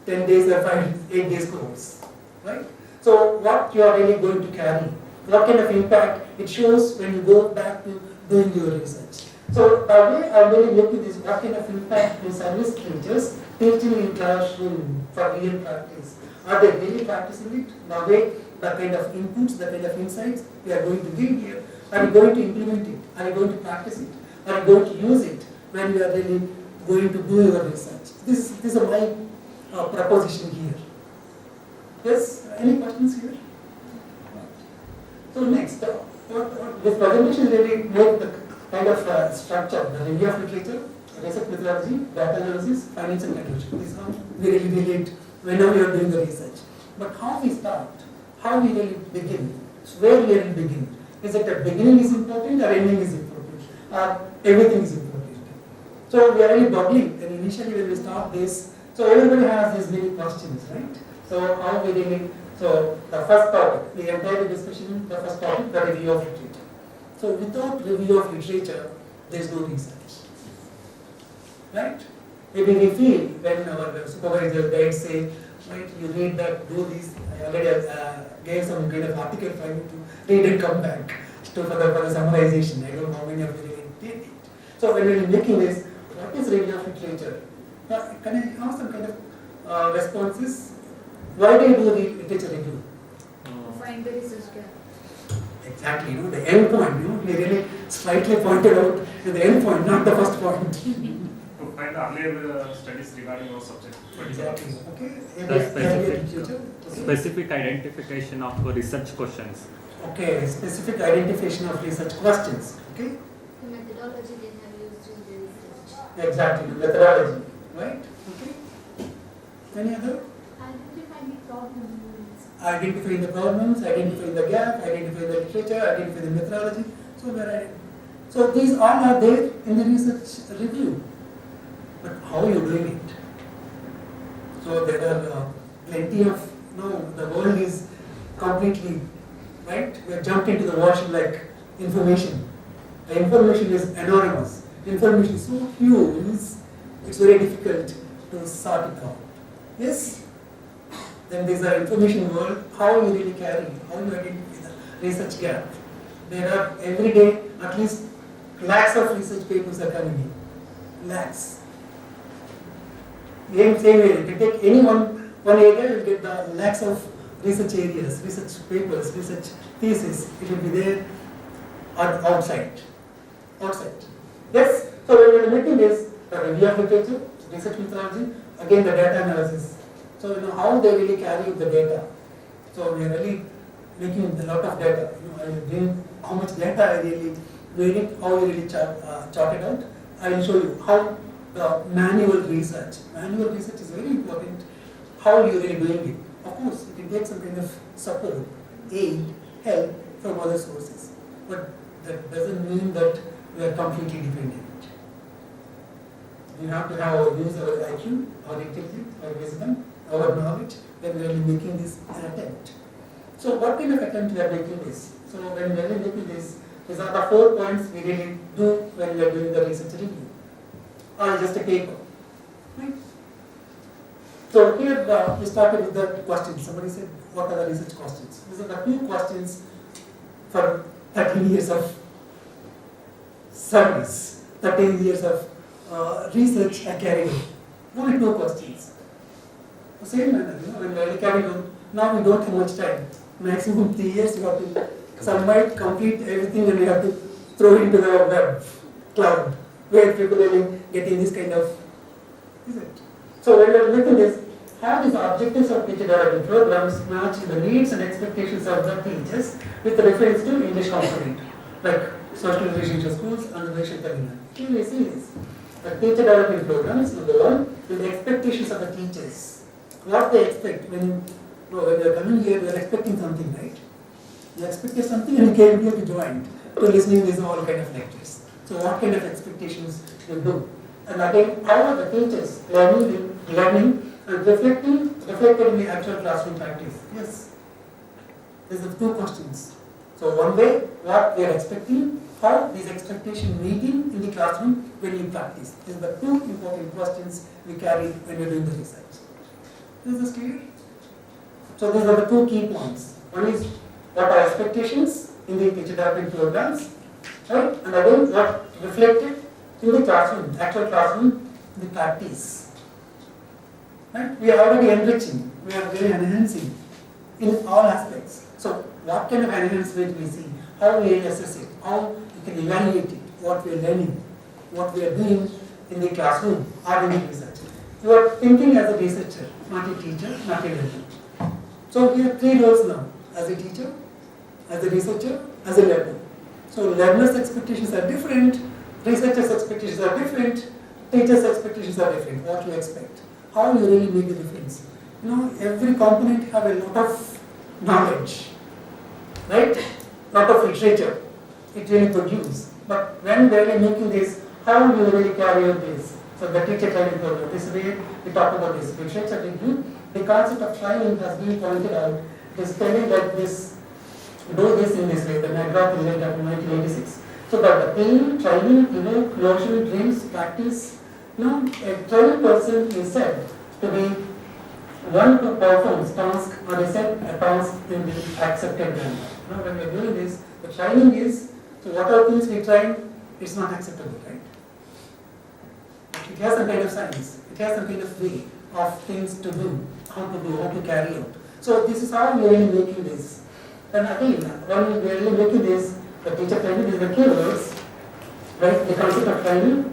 10 days or 8 days course, right? So what you are really going to carry, what kind of impact it shows when you go back to doing your research. So the way I really look at this, what kind of impact do service teachers teaching in classroom for real practice? Are they really practicing it? The way, the kind of inputs, the kind of insights we are going to give here, are you going to implement it? Are you going to practice it? Are you going to use it when you are really going to do your research? This is my proposition here. Yes, any questions here? So next, this presentation really make the kind of structure, the review of literature, research methodology, data analysis, finance and conclusion. This is how we really relate whenever we are doing the research. But how we start, how we really begin, where we really begin. Is it the beginning is important or ending is important? Or everything is important? So we are really bubbling, and initially when we start this, so everybody has these many questions, right? So how we really, so the first topic, the entire discussion, the first topic, the review of literature. So without review of literature, there is no research, right? Maybe we feel when our supervisor guides say, right, you read that, do this. I already gave some kind of article for you to read and come back for the summarization. I don't know how many of you really did it. So when we are making this, what is review of literature? Can I have some kind of responses? Why do you do the literature review? Find the research gap. Exactly, the end point, we really slightly pointed out to the end point, not the first point. To find earlier studies regarding our subject. Exactly, okay. The specific identification of research questions. Okay, specific identification of research questions, okay. The methodology they have used in the research. Exactly, the methodology, right? Okay. Any other? Identifying the problems. Identifying the problems, identifying the gap, identifying the literature, identifying the methodology. So these all are there in the research review. But how are you doing it? So there are plenty of, the world is completely, right? We have jumped into the ocean like information. The information is enormous. Information is so huge, it's very difficult to sort it out. Yes? Then there's an information world, how you really carry, how you identify the research gap. There are every day at least lakhs of research papers are coming in. Lakhs. Same way, if you take any one area, you get the lakhs of research areas, research papers, research thesis. It will be there outside. Yes? So when you are making this, the review of literature, research methodology, again the data analysis. So how they really carry the data. So we are really making a lot of data. I will bring how much data I really made it, how we really chart it out. I will show you how the manual research. Manual research is very important. How you really doing it. Of course, you can get some kind of support, aid, help from other sources. But that doesn't mean that we are completely dependent. We have to have our use our IQ, our intelligence, our wisdom, our knowledge when we are making this attempt. So what kind of attempt we are making this? So when we are making this, these are the 4 points we really do when we are doing the research review. Or just a paper. Right? So here we started with the questions. Somebody said, what are the research questions? These are the 2 questions for 13 years of service, 13 years of research I carried out. Only 2 questions. The same manner, when I carried on, now we don't have much time. Maximum 3 years you have to submit, complete everything and you have to throw into the web cloud where people are getting this kind of, is it? So when we are looking at this, how these objectives of teacher development programs match the needs and expectations of the teachers with reference to English component, like social relationship schools and racial curriculum. Here we see this. The teacher development programs, number 1, with the expectations of the teachers. What they expect when you are coming here, you are expecting something, right? You expected something and you came here to join, to listening to these all kind of lectures. So what kind of expectations you do? And again, how are the teachers learning and reflected in the actual classroom practice? Yes. These are the two questions. So one way, what we are expecting, how these expectation meeting in the classroom when you practice. These are the two important questions we carry when we are doing the research. Is this clear? So these are the two key points. One is what are expectations in the teacher development programs, right? And again, what reflected in the classroom, actual classroom, the practice. Right? We are already enriching, we are really enhancing in all aspects. So what kind of enhancement we see, how we assess it, how we can evaluate it, what we are learning, what we are doing in the classroom or in the research. You are thinking as a researcher, not a teacher, not a learner. So we have three roles now, as a teacher, as a researcher, as a learner. So learners' expectations are different, researchers' expectations are different, teachers' expectations are different, what you expect. How you really make the difference. You know, every component have a lot of knowledge, right? Lot of literature, it really produces. But when they are making this, how you really carry out this? So the teacher training program, this way we talk about this. Literature review, the concept of training has been pointed out. It is telling that this, do this in this way, the McGrath result of 1986. So that the aim, training, notion, dreams, practice, a trained person is said to be one to perform task or is said a task in the accepted manner. When we are doing this, the training is, so what are things we train, it's not acceptable, right? It has some kind of science, it has some kind of way of things to do, how to carry out. So this is how we are really making this. And again, when we are really making this, the teacher training is the keywords, right? The concept of training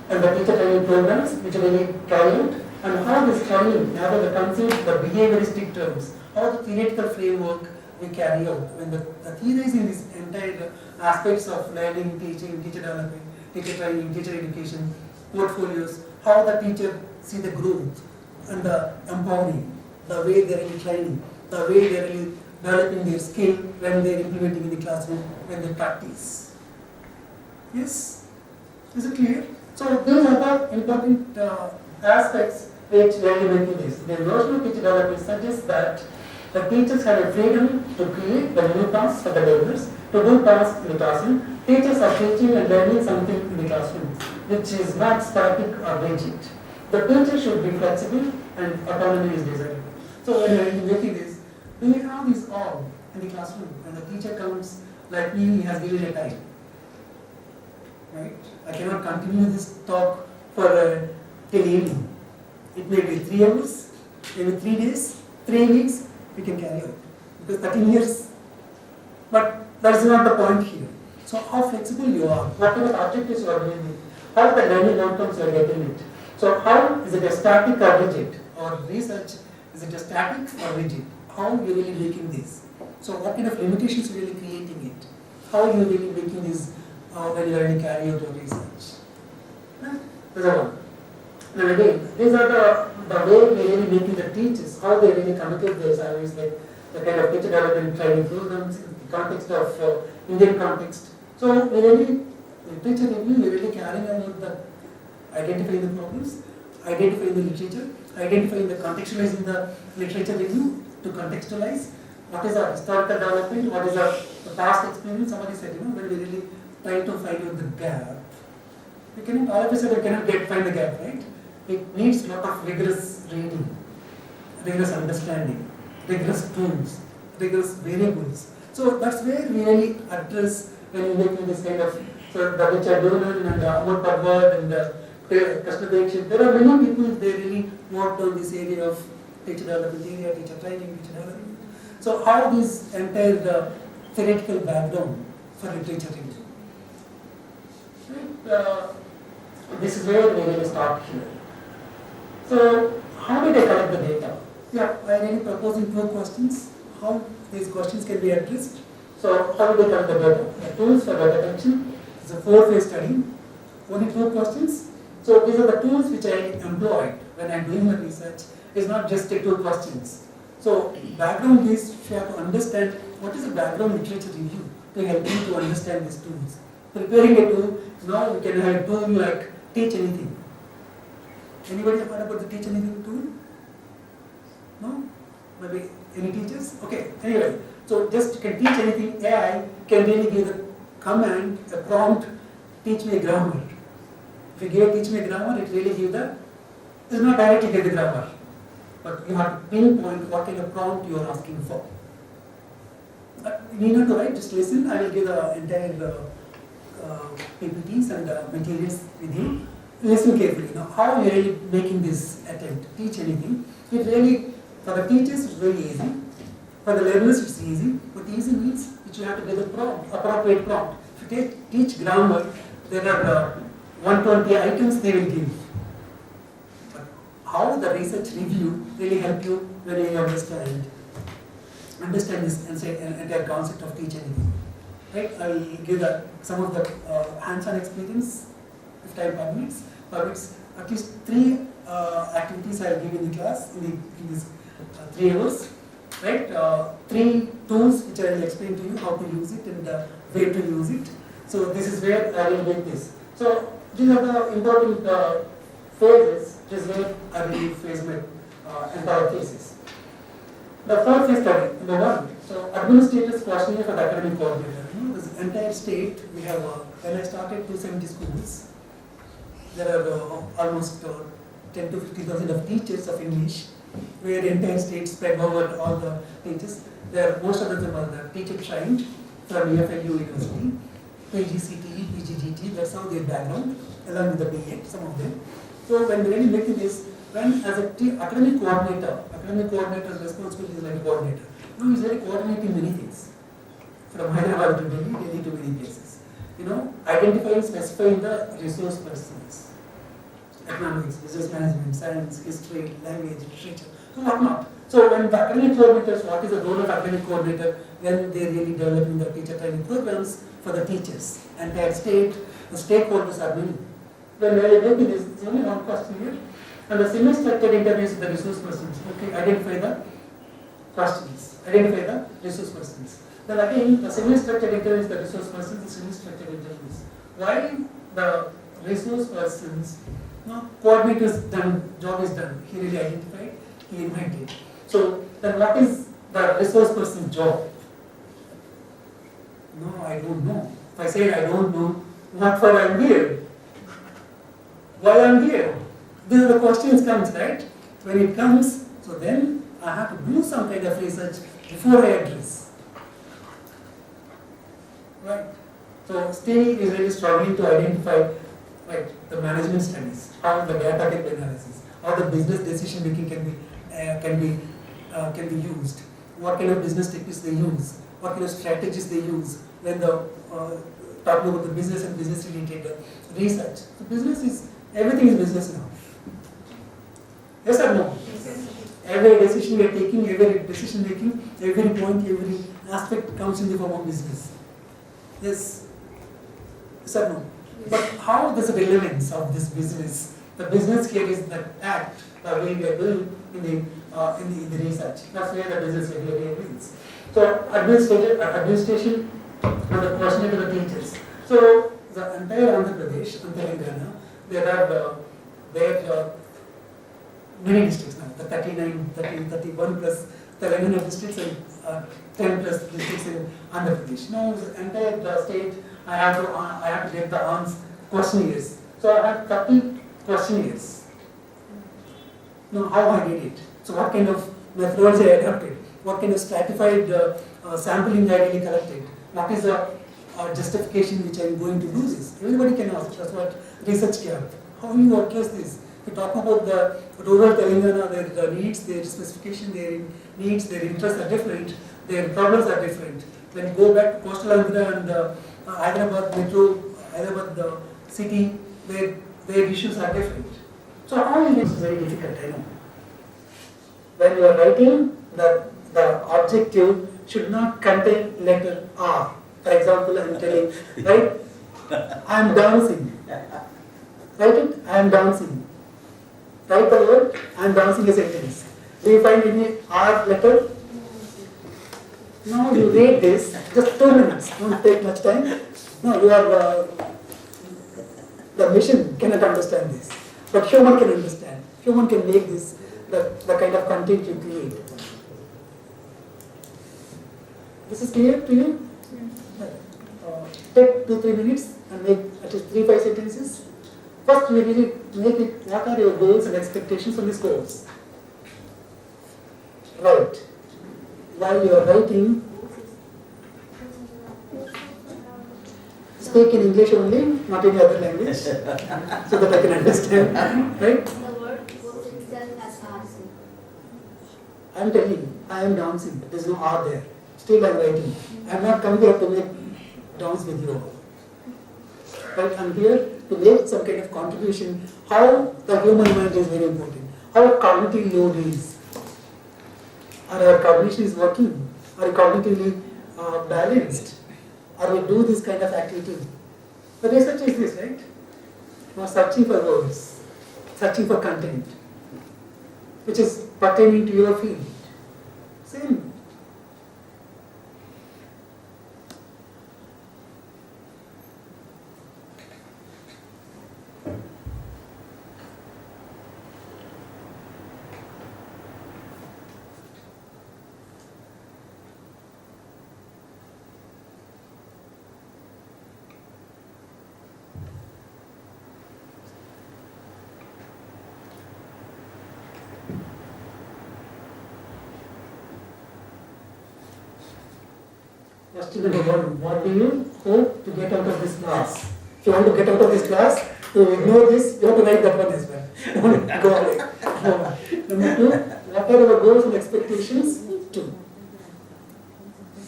and the teacher training programs which are really carried out, and how this training, how the concept, the behavioristic terms, how the theoretical framework we carry out. When the theory is in this entire aspects of learning, teaching, teacher development, teacher training, teacher education, portfolios, how the teacher see the growth and the empowering, the way they are really training, the way they are really developing their skill when they are implementing in the classroom, when they practice. Yes? Is it clear? So these are the important aspects which we are making this. The notion of teacher development suggests that the teachers have a freedom to create the new tasks for the learners, to do tasks in the classroom. Teachers are teaching and learning something in the classroom, which is not static or rigid. The teacher should be flexible and autonomy is desirable. So when we are making this, do we have this all in the classroom? When the teacher comes, like me, he has given a time. Right? I cannot continue this talk for till evening. It may be 3 hours, maybe 3 days, 3 weeks, we can carry out. Because 13 years. But that is not the point here. So how flexible you are, what kind of objectives you are doing it, how the learning outcomes you are getting it. So how is it a static or rigid? Or research, is it a static or rigid? How you are really making this? So what kind of limitations you are really creating it? How you are really making this when you are really carrying out your research? These are one. And again, these are the way we are really making the teachers, how they really communicate their service, like the kind of teacher development training programs in the context of Indian context. So we really, teacher review, we are really carrying out the identifying the problems, identifying the literature, identifying the contextualizing the literature review to contextualize what is our historical development, what is our past experience. Somebody said, when we really try to find out the gap, we cannot, all of a sudden we cannot find the gap, right? It needs a lot of rigorous reading, rigorous understanding, rigorous tools, rigorous variables. So that's where we really address when you making this kind of, so the Richard Dolan and Amar Pavard and Krishna Dekshit, there are many people, they really worked on this area of teacher development area, teacher training, teacher development. So how this entire theoretical background for literature review. This is where we really start here. So how did I collect the data? Yeah, I am really proposing 2 questions. How these questions can be addressed. So how do they collect the data? The tools for data collection. It's a 4-phase study. Only 2 questions. So these are the tools which I employed when I am doing my research. It's not just the 2 questions. So background is you have to understand what is the background literature review to help you to understand these tools. Preparing a tool, now we can have a tool like teach anything. Anybody have heard about the Teach Anything tool? No? Maybe any teachers? Okay, anyway. So just you can teach anything, AI can really give a command, a prompt, teach me a grammar. If you give teach me a grammar, it really gives the, it's not directly get the grammar, but you have to pinpoint what kind of prompt you are asking for. You need not to write, just listen. I will give the entire PPTs and materials with you. Listen carefully. Now, how are you really making this attempt? Teach anything. It really, for the teachers, it's very easy. For the learners, it's easy. But easy means that you have to give a prompt, appropriate prompt. If you teach grammar, there are 120 items they will give. But how the research review really help you when you understand this and say an entire concept of teach anything. Right? I will give some of the hands-on experience if time permits. At least 3 activities I will give in the class in this 3 hours. Right? 3 tools which I will explain to you how to use it and where to use it. So this is where I will make this. So these are the important phases. This is where I will phase my entire cases. The first is study, number 1. So administrators questionnaire for the academic coordinator. This entire state, we have, when I started 270 schools, there are almost 10 to 50,000 of teachers of English, where the entire state spread over all the teachers. Most of them are the teacher trained from EFLU University, PGCTE, PGGT, that's how their background, along with the BA, some of them. So when really making this, when as a academic coordinator's responsibility is like a coordinator. He's really coordinating many things. From Hyderabad to Delhi to many places. Identifying, specifying the resource persons. Economics, business management, science, history, language, literature, so whatnot. So when the academic coordinators, what is the role of academic coordinator when they are really developing the teacher training programs for the teachers and their state, the stakeholders are many. When we are making this, it's only one question here. And the semi-structured interviews with the resource persons. Okay, identify the questions, identify the resource persons. Then again, the semi-structured interviews with the resource persons, the semi-structured interviews. Why the resource persons, coordinator's done, job is done. He really identified, he invited. So then what is the resource person's job? No, I don't know. If I say I don't know, what for I am here? Why I am here? These are the questions comes, right? When it comes, so then I have to do some kind of research before I address. Right? So still is really struggling to identify the management studies, how the data can be analysis, how the business decision making can be used, what kind of business techniques they use, what kind of strategies they use when talking about the business and business related research. So business is, everything is business now. Yes or no? Every decision we are taking, every decision making, every point, every aspect comes in the form of business. Yes? Yes or no? But how does the relevance of this business? The business here is the act, the way we are doing in the research. That's where the business really means. So administration for the question to the teachers. So the entire Andhra Pradesh, Telangana, there are many districts now, the 39, 30, 31 plus Telangana districts and 10 plus districts in Andhra Pradesh. Now, the entire state, I have to get the questionnaires. So I have 30 questionnaires. Now, how I did it? So what kind of methodology I adopted? What kind of stratified sampling I really collected? What is the justification which I am going to use this? Everybody can ask. That's what research camp. How do you address this? We talk about the rural Telangana, their needs, their specification, their needs, their interests are different, their problems are different. When you go back to coastal Andhra and Hyderabad metro, Hyderabad the city, their issues are different. So how is it very difficult, I know. When you are writing, the objective should not contain letter R. For example, I am telling, right? I am dancing. Write it, I am dancing. Write the word, I am dancing a sentence. Do you find any R letter? No, you read this, just 2 minutes, don't take much time. No, you are, the machine cannot understand this. but human can understand. Human can make this, the kind of content you create. This is clear to you? Take 2-3 minutes and make at least 3-5 sentences. First, we really make it, what are your goals and expectations from this course? Right. While you are writing, speak in English only, not any other language, so that I can understand, right? The word goes itself as dancing. I am telling you, I am dancing, there is no R there. Still I am writing. I am not come here to make dance with you. But I am here to make some kind of contribution, how the human mind is very important, how cognitive load is. Are our cognition is working? Are we cognitively balanced? Are we do this kind of activity? The research is this, right? Now searching for words, searching for content, which is pertaining to your field. Same. Question number 1. What do you hope to get out of this class? If you want to get out of this class, to ignore this, you have to write that one as well. Go away. Number 2. What are your goals and expectations? 2.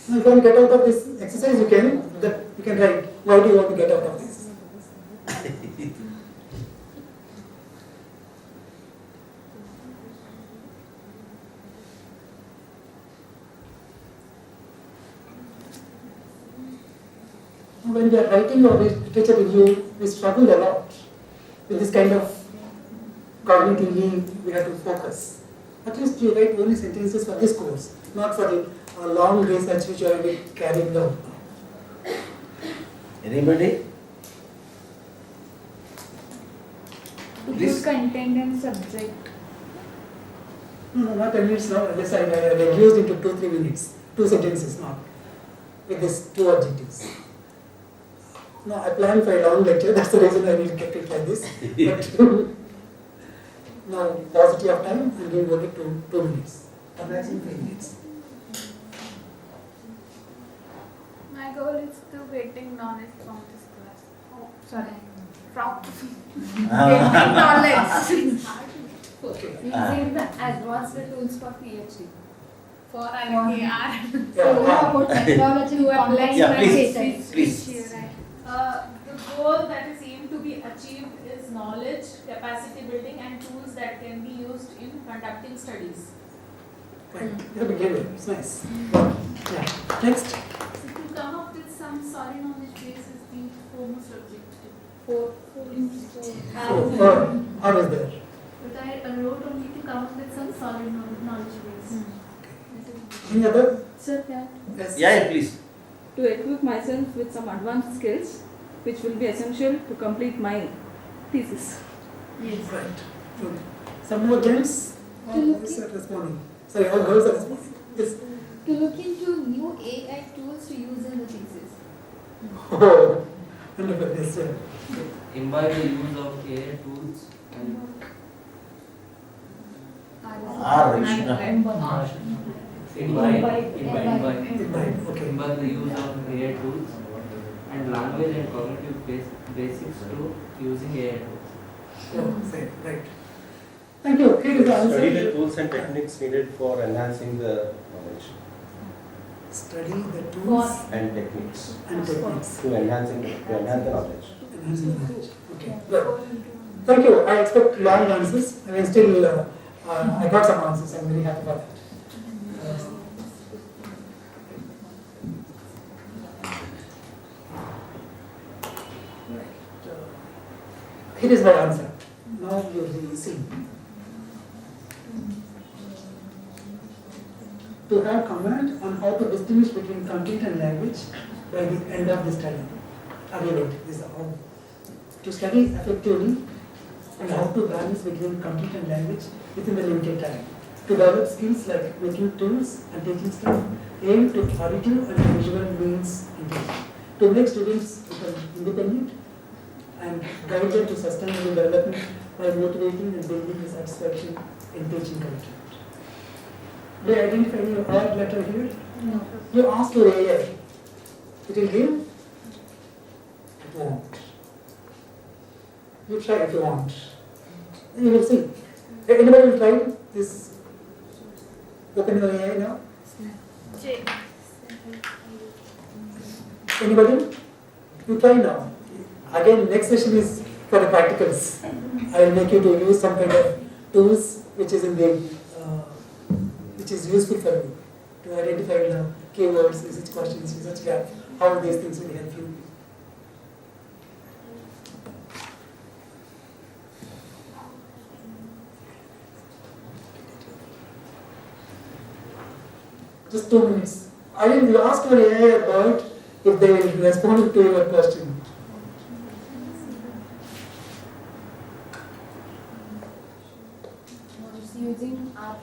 Now, if you want to get out of this exercise, you can write. Why do you want to get out of this? When we are writing our literature review, we struggle a lot with this kind of cognitively we have to focus. At least you write only sentences for this course, not for the long research which you are carrying out. Anybody? Good content and subject. No, not 10 minutes now. Unless I reduced into 2-3 minutes, 2 sentences now, with these 2 adjectives. No, I planned for a long lecture. That's the reason I will kept it like this. But now, paucity of time, I'm giving only 2 minutes, or maximum 3 minutes. My goal is to getting knowledge from this class. Oh, sorry. From getting knowledge. Okay. Using the advanced tools for PhD. For IKR. Yeah. About technology to apply Yeah, please. The goal that is aimed to be achieved is knowledge, capacity building, and tools that can be used in conducting studies. Right. You have to give it. It's nice. Yeah. Next. So to come up with some solid knowledge base is the foremost objective. Four. How is there? But I wrote only to come up with some solid knowledge base. Any other? Sir, Yes. Yeah, please. to equip myself with some advanced skills which will be essential to complete my thesis. Yes. Right. Good. Some more games? To look Yes, sir, responding. Sorry, all girls are responding. Yes. To look into new AI tools to use in the thesis. Oh, wonderful. Yes, sir. Imbibe the use of AI tools and imbibe Okay. the use of AI tools and language and cognitive basics to using AI tools. Oh, say, right. Thank you. Here is the answer. Study the tools and techniques needed for enhancing the knowledge Study the tools and techniques and techniques. to enhance the knowledge. Enhancing the knowledge. Okay, good. Thank you. I expect long answers. I mean, still, I got some answers. I'm very happy about that. Here is my answer. Now you will see. To have command on how to distinguish between content and language by the end of the study. Again, this is how to study effectively and how to balance between content and language within the limited time. To develop skills like making tools and teaching stuff, aim to auditive and visual means in teaching. To make students become independent and guide them to sustainable development by motivating and building the satisfaction in teaching content. Do you identify any odd letter here? No. You ask your AI, it will give? It won't. You try if you want. You will see. Anybody will try this? Open your AI now. J. Anybody? You try now. Again, next session is for the practicals. I will make you to use some kind of tools which is in the which is useful for you to identify the keywords, research questions, research gap, how these things will help you. Just 2 minutes. I will you ask your AI about if they will respond to your question. It's using R.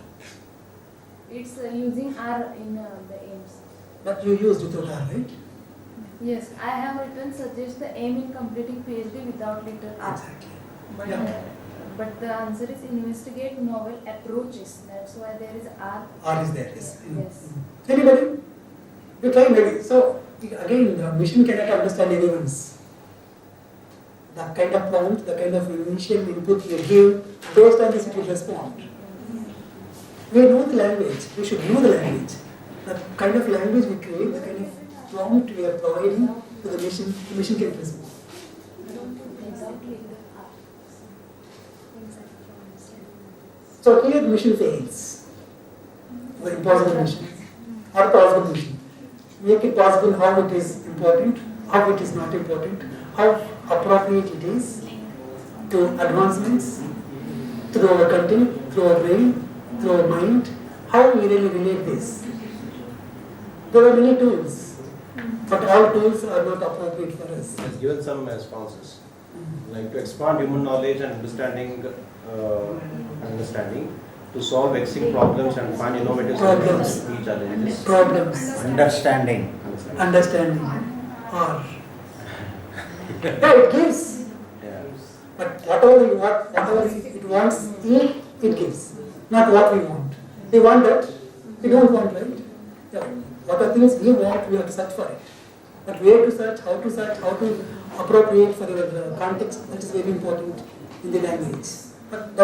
It's using R in the aims. But you used without R, right? Yes, I have written suggest the aim in completing PhD without letter R. Exactly. But, Yeah. but the answer is investigate novel approaches. That's why there is R. R is there, yes. Yes. Anybody? You try maybe. So again, the machine cannot understand anyone's. The kind of prompt, the kind of initial input you give, based on this it will respond. We know the language, we should know the language. The kind of language we create, the kind of prompt we are providing to the machine can respond. So here the machine fails. The impossible mission. Or possible mission. Make it possible how it is important, how it is not important, how appropriate it is to advancements through our content, through our brain, through our mind, how we really relate this. There are many tools, but all tools are not appropriate for us. Has given some responses. Like to expand human knowledge and understanding, to solve vexing problems and find innovative solutions to key challenges. Problems. Understanding. Understanding. Or. Yeah, it gives. Yeah. But whatever it wants, it gives. Not what we want. We want that, we don't want, right? Yeah. What are things we want, we have to search for it. But where to search, how to appropriate for the context, that is very important in the language. But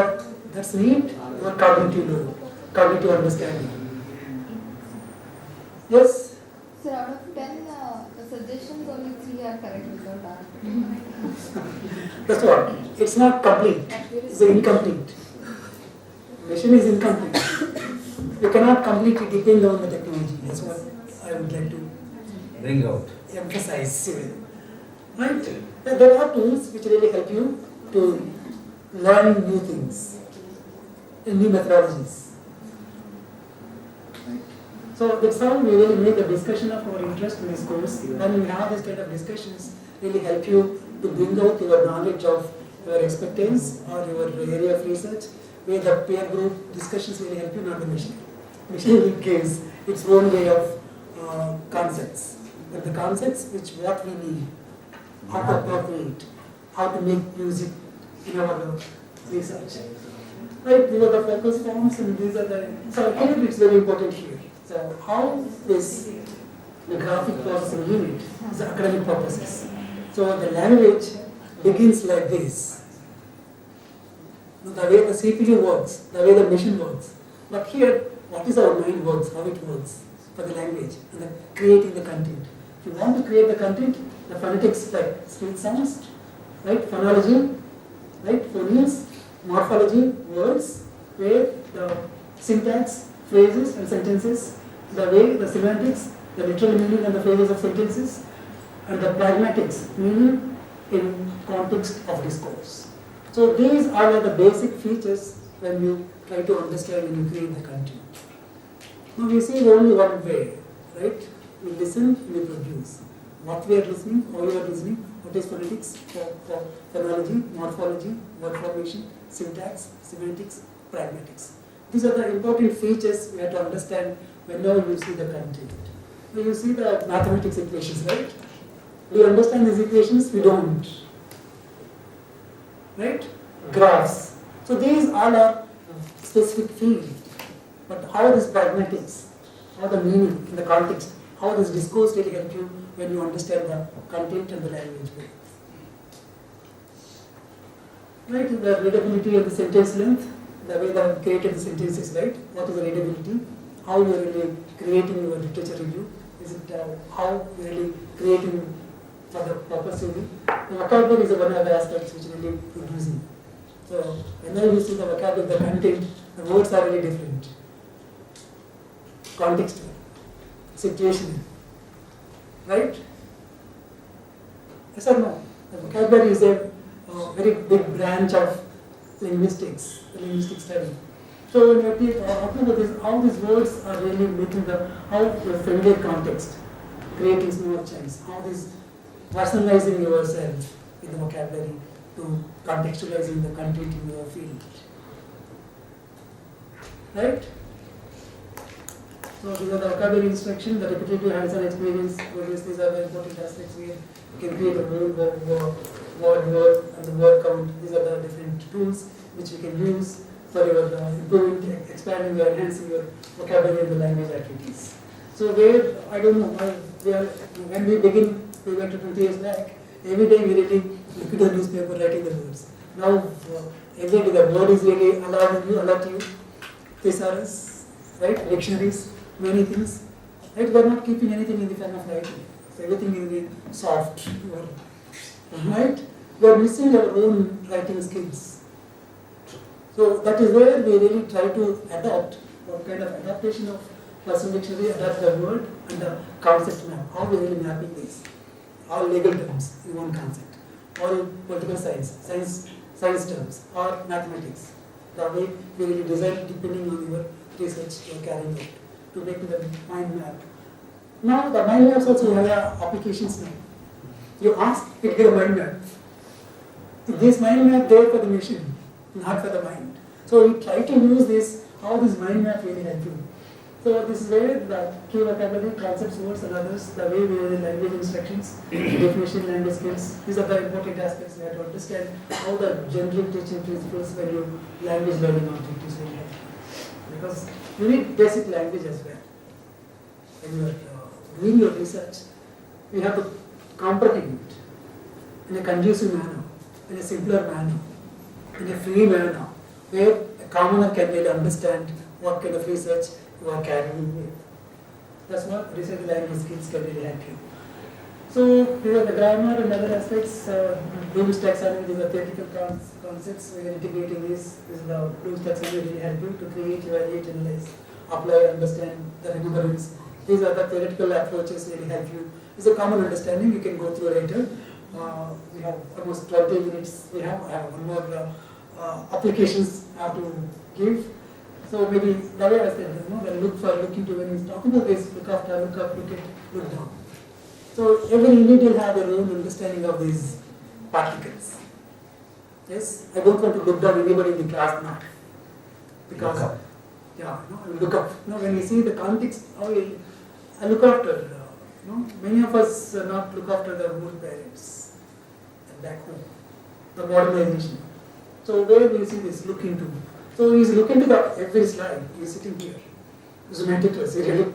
that's need your cognitive understanding. Yes? So out of 10 the suggestions, only 3 are correct without R. That's what. It's not complete. It's incomplete. Machine is incomplete. You cannot completely depend on the technology. That's what I would like to Bring out. emphasize. Right? There are tools which really help you to learn new things, new methodologies. Right? So that's how we really make the discussion of our interest in this course. When we have this kind of discussions, really help you to bring out your knowledge of your expertise or your area of research, where the peer group discussions really help you, not the machine. Machine gives its own way of concepts, but the concepts which what we need, how to appropriate, how to make music in our research. Right, these are the focus forms and these are the, so here it's very important here. So how is the graphic processing unit is academic purposes. So the language begins like this. The way the CPU works, the way the machine works. But here, what is our mind works, how it works for the language and the creating the content. If you want to create the content, the phonetics like speech sounds, right? Phonology, right? Phonemes, morphology, words, where the syntax, phrases and sentences, the way, the semantics, the literal meaning and the phrases of sentences, and the pragmatics, meaning in context of discourse. So these are the basic features when you try to understand and you create the content. Now we see only one way, right? We listen, we produce. What we are listening, how we are listening, What is phonetics? For phonology, morphology, word formation, syntax, semantics, pragmatics. These are the important features we have to understand whenever you see the content. When you see the mathematics equations, right? Do you understand these equations? We don't. Right? Graphs. So these all are specific field. But how this pragmatics, how the meaning in the context, how this discourse really help you when you understand the content and the language. Right? The readability of the sentence length, the way they have created the sentences, right? What is the readability? How you are really creating your literature review? Is it how you are really creating for the purpose really? The vocabulary is one of the aspects which really producing. So whenever you see the vocabulary, the content, the words are really different. Contextual, situational, right? Yes or no? The vocabulary is a very big branch of linguistics, the linguistic study. So when we are talking about this, how these words are really making how the familiar context, creating small chunks, how this personalizing yourself with the vocabulary to contextualizing the content in your field. Right? So these are the vocabulary instruction, the repetitive hands-on experience, these are the important aspects where you can create a word and the word count. These are the different tools which you can use for your improving, expanding or enhancing your vocabulary in the language activities. So where, I don't know, when we begin, we went to 20 years back, every day we really look at the newspaper writing the words. Now every day the word is really alert you, thesaurus, right, dictionaries, many things. Right? We are not keeping anything in the form of writing. So everything is really soft. Right? We are missing our own writing skills. So that is where we really try to adopt, what kind of adaptation of personal dictionary, adapt the word and the concept map. How we really mapping this. All legal terms in one concept. All political science terms, or mathematics. The way we really design depending on your research you are carrying out to make the mind map. Now the mind maps also have applications now. You ask, it get a mind map. This mind map there for the machine, not for the mind. So we try to use this, how this mind map really help you. So this is where the key vocabulary, concepts, words and others, the way we use language instructions, definition, language skills, these are the important aspects we have to understand how the general teaching principles when you language learning objectives will help you. Because you need basic language as well. When you are doing your research, you have to comprehend in a conducive manner, in a simpler manner, in a free manner, where a commoner can really understand what kind of research you are carrying with. That's what research language skills can really help you. So these are the grammar and other aspects. Bloom's taxonomy, these are theoretical concepts. We are integrating this. This is the Bloom's taxonomy really help you to create, evaluate, analyze, apply, understand the remembrance. These are the theoretical approaches really help you. It's a common understanding. You can go through later. We have almost 20 minutes. I have one more applications I have to give. So maybe the way I said, when look into when he's talking about this, look after, look up, look at, look down. So every individual have their own understanding of these particles. Yes, I don't want to look down anybody in the class now. Because look up. When we see the context, I look after. Many of us not look after their own parents back home. The modernization. So where do you see this? Look into. So he's looking to every slide. He's sitting here. He's meticulous. He's really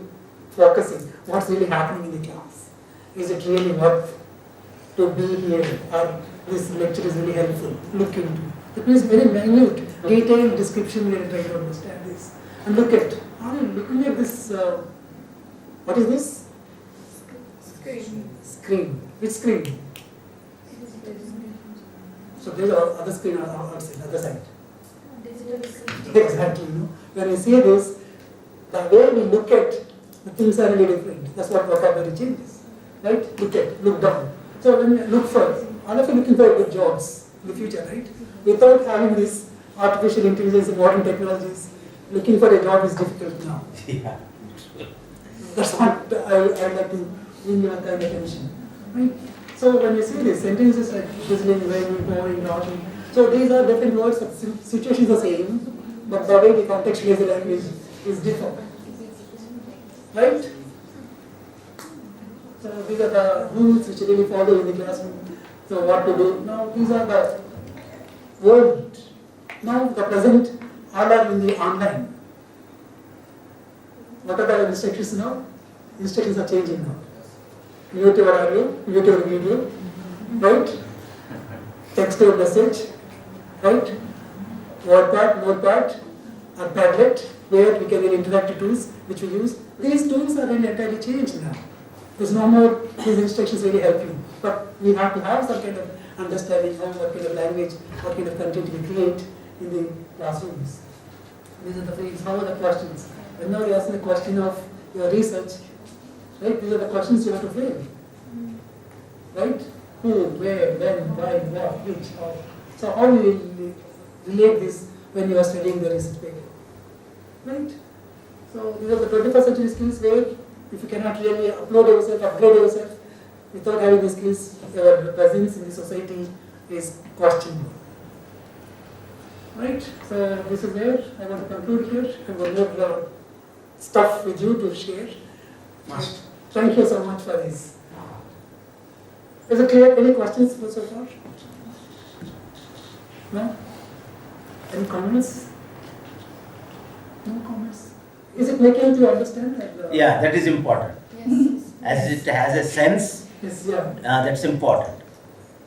focusing. What's really happening in the class? Is it really worth to be here? Or this lecture is really helpful? Look into. It is very minute, detailed description. We are trying to understand this. And look at. Are you looking at this? What is this? Screen. Which screen? So there is other screen outside, other side. Exactly. When we see this, the way we look at the things are really different. That's what vocabulary changes. Right? Look down. So when we look for, all of you looking for good jobs in the future, right? Without having this artificial intelligence and modern technologies, looking for a job is difficult now. Yeah. That's what I would like to bring your kind of attention. Right? So So when you see these sentences like whistling, raining, pouring, rocking, so these are different words, but situations are the same, but the way we contextualize the language is different. Right? So these are the rules which really follow in the classroom. So what to do? Now these are the world. Now the present, all are in the online. What are the instructions now? Instructions are changing now. Mute your audio, mute your video, right? Text your message, right? WordPad, Notepad, or Padlet, where we can use interactive tools which we use. These tools are really entirely changed now. There's no more these instructions really help you. But we have to have some kind of understanding of what kind of language, what kind of content we create in the classrooms. These are the things, how are the questions? And now you ask the question of your research, right? These are the questions you have to frame. Right? Who, where, when, why, what, which, how. So how you will relate this when you are studying the research paper. Right? So these are the 21st century skills where if you cannot really upload yourself, upgrade yourself, without having the skills, your presence in the society is questionable. Right? So this is where I want to conclude here. I have one more stuff with you to share. Thank you so much for this. Is it clear? Any questions so far? No? Any comments? No comments? Is it making you understand that? Yeah, that is important. Yes. As it has a sense, Yes, yeah. that's important.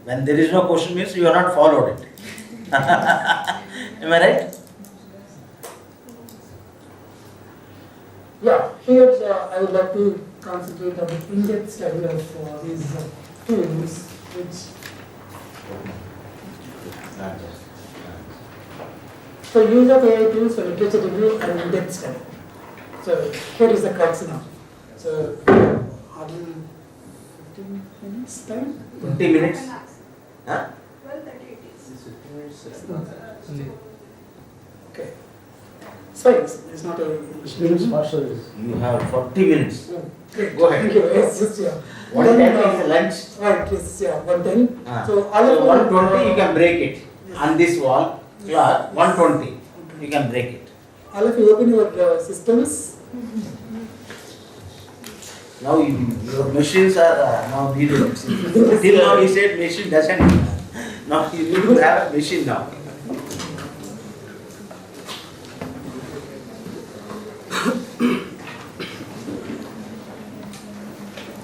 When there is no question means you are not followed it. Am I right? Yeah, here I would like to concentrate on the in-depth study of these tools, which. So use of AI tools for literature review and in-depth study. So here is the crux now. So are we 15 minutes time? 20 minutes? Huh? 12:30 it is. Okay. It's fine. It's not a. You have 40 minutes. Great. Go ahead. Thank you. It's just yeah. 110 is lunch. Right. Yes. Yeah. 110. Ah. So all of So 120 you can break it. Yes. On this wall, clock, 120 you can break it. All of you open your systems. Now your machines are now needed. Till now he said machine doesn't. Now you need to have a machine now.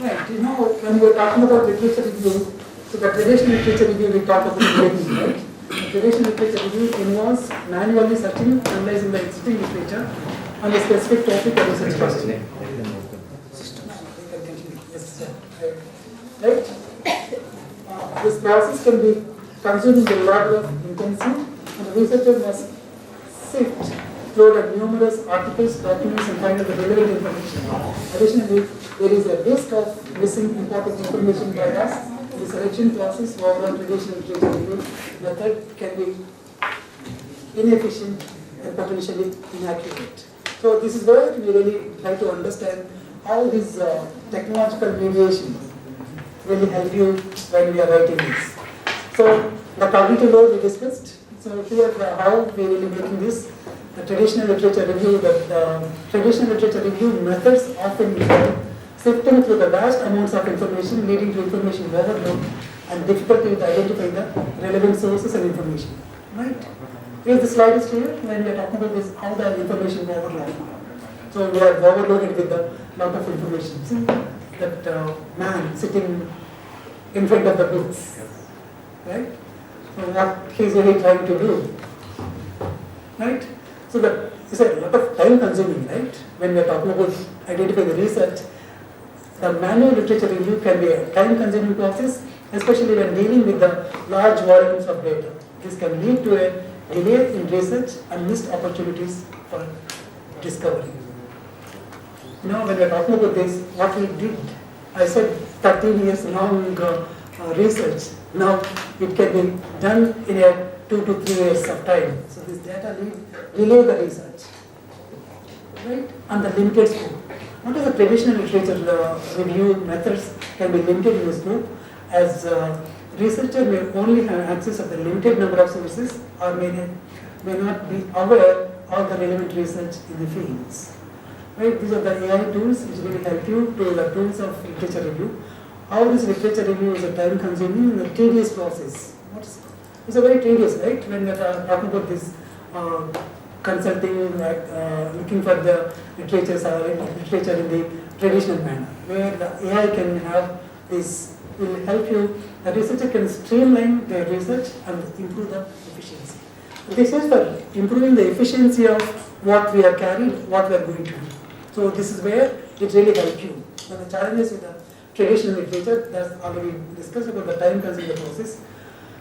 Right. You know, when we are talking about literature review, so the traditional literature review we talked about already, right? The traditional literature review involves manually searching, analyzing the existing literature on a specific topic or research question. Yes, sir. Right? This process can be consumed in a level of intensity, and the researcher must sift through the numerous articles, documents, and find out the relevant information. Additionally, there is a risk of missing important information by us. The selection process for the traditional literature review method can be inefficient and potentially inaccurate. So this is where we really try to understand how this technological mediation really help you when we are writing this. So the cognitive load we discussed. So here how we will be making this. The traditional literature review, the traditional literature review methods often involve sifting through the vast amounts of information, leading to information overload and difficulty with identifying the relevant sources and information. Right? Here the slide is clear when we are talking about this, how the information overload. So we are overloaded with a lot of information. See that man sitting in front of the books, right? So what he is really trying to do, right? So that is a lot of time consuming, right? When we are talking about identifying the research, the manual literature review can be a time consuming process, especially when dealing with the large volumes of data. This can lead to a delay in research and missed opportunities for discovery. Now when we are talking about this, what we did, I said 13 years long research. Now it can be done in a 2 to 3 years of time. So this data delay the research, right? And the limited scope. What is the traditional literature review methods can be limited in the scope as researcher may only have access of the limited number of sources or may not be aware of the relevant research in the fields. Right? These are the AI tools which will help you to the tools of literature review. How this literature review is a time consuming and a tedious process. It's a very tedious, right? When we are talking about this consulting, looking for the literature in the traditional manner, where the AI can have this, will help you, the researcher can streamline their research and improve the efficiency. This is for improving the efficiency of what we are carrying, what we are going to do. So this is where it really helps you. So the challenges with the traditional literature, that's already discussed about the time consuming process.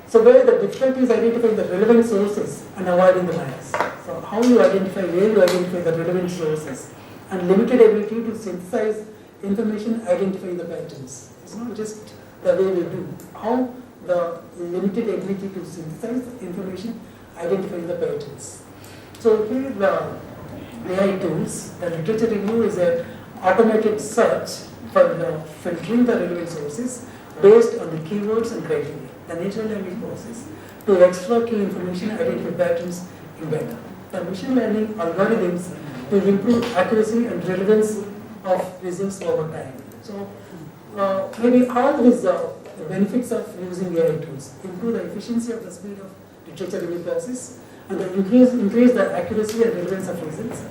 So where the difficulty is identifying the relevant sources and avoiding the bias. So how you identify, where you identify the relevant sources, and limited ability to synthesize information, identifying the patterns. It's not just the way we do. How the limited ability to synthesize information, identifying the patterns. So here the AI tools, the literature review is an automated search for filtering the relevant sources based on the keywords and criteria. The natural language process to extract key information, identify patterns in data. The machine learning algorithms to improve accuracy and relevance of results over time. So maybe all these benefits of using AI tools: improve the efficiency of the speed of literature review process, and increase the accuracy and relevance of results.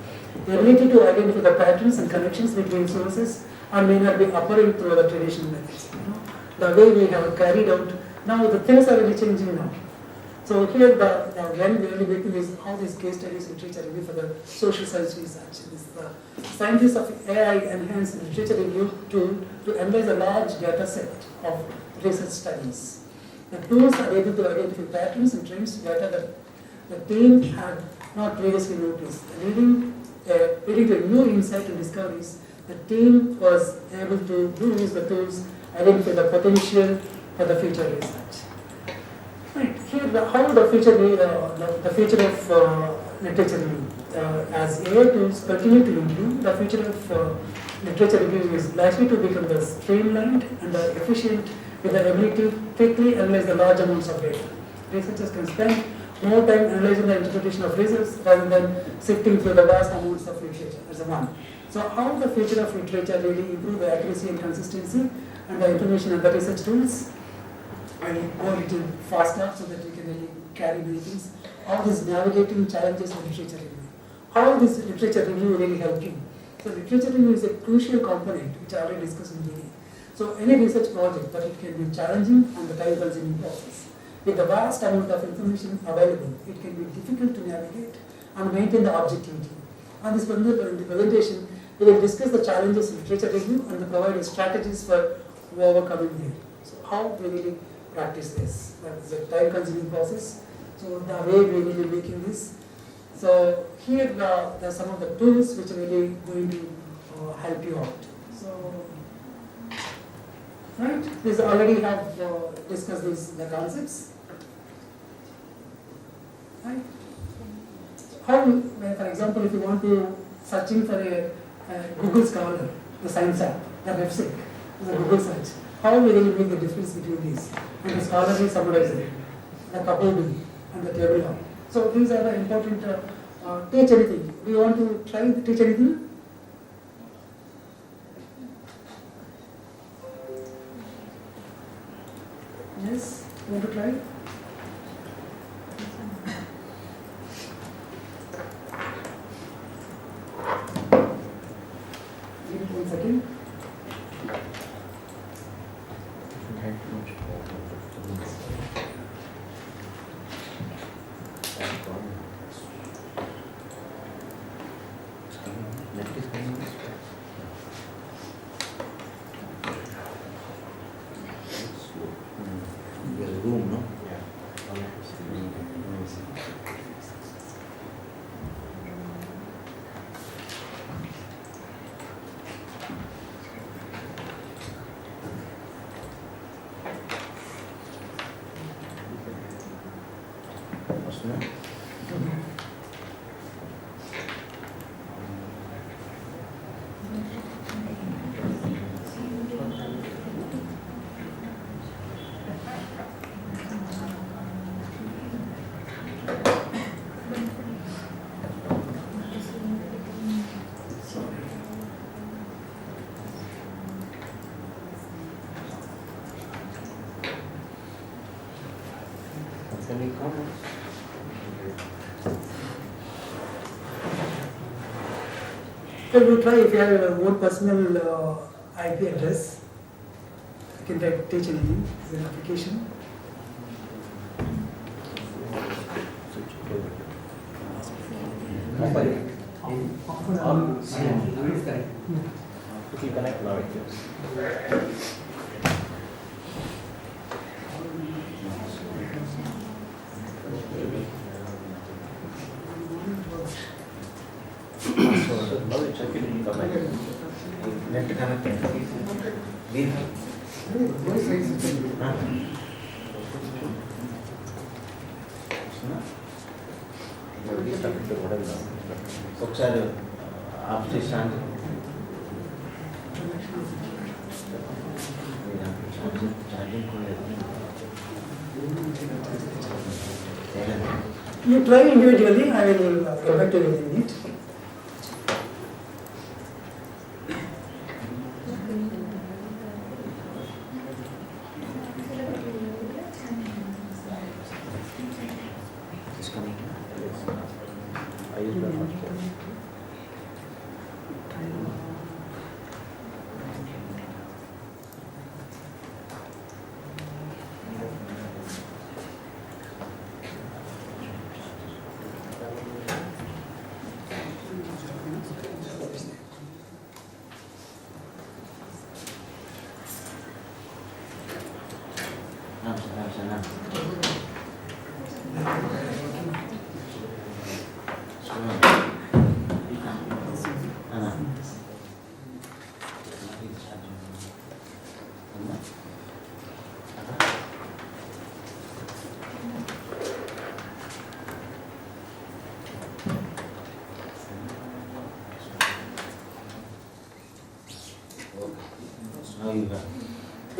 The ability to identify the patterns and connections between sources and may not be apparent through the traditional methods. The way we have carried out, now the things are really changing now. So here when we are really making this, how these case studies literature review for the social science research. This scientists of AI enhanced literature review tool to analyze a large data set of research studies. The tools are able to identify patterns and trends data that the team had not previously noticed, leading to new insight and discoveries. The team was able to use the tools, identify the potential for the future research. Right. Here, how the future of literature review. As AI tools continue to improve, the future of literature review is likely to become the streamlined and efficient with the ability to quickly analyze the large amounts of data. Researchers can spend more time analyzing the interpretation of results rather than sifting through the vast amounts of literature. That's one. So how the future of literature really improve the accuracy and consistency and the information and the research tools? I will go a little faster so that we can really carry many things. How this navigating challenges of literature review. How this literature review really help you. So literature review is a crucial component which I already discussed in the beginning. So any research project, but it can be challenging and the time consuming process. With the vast amount of information available, it can be difficult to navigate and maintain the objectivity. On this presentation, we will discuss the challenges in literature review and provide strategies for overcoming them. So how we really practice this. That is a time consuming process. So the way we will be making this. So here there are some of the tools which are really going to help you out. So, right, this already have discussed the concepts. Right? How, for example, if you want to searching for a Google Scholar, the science app, the website, the Google search, how we really make the difference between these? And the scholarly summarizer, the coupled and the table. So these are the important. Teach anything. Do you want to try to teach anything? Yes, you want to try? Wait 1 second. Any comments? So we'll try if you have a more personal IP address. You can teach anything. It's an application. It will connect now. Now it's okay to come back. Net connected. ఒకసారి of చేసాను charging కూడా You try individually. I will go back to you in it. It's coming. I use my first one. Now you have.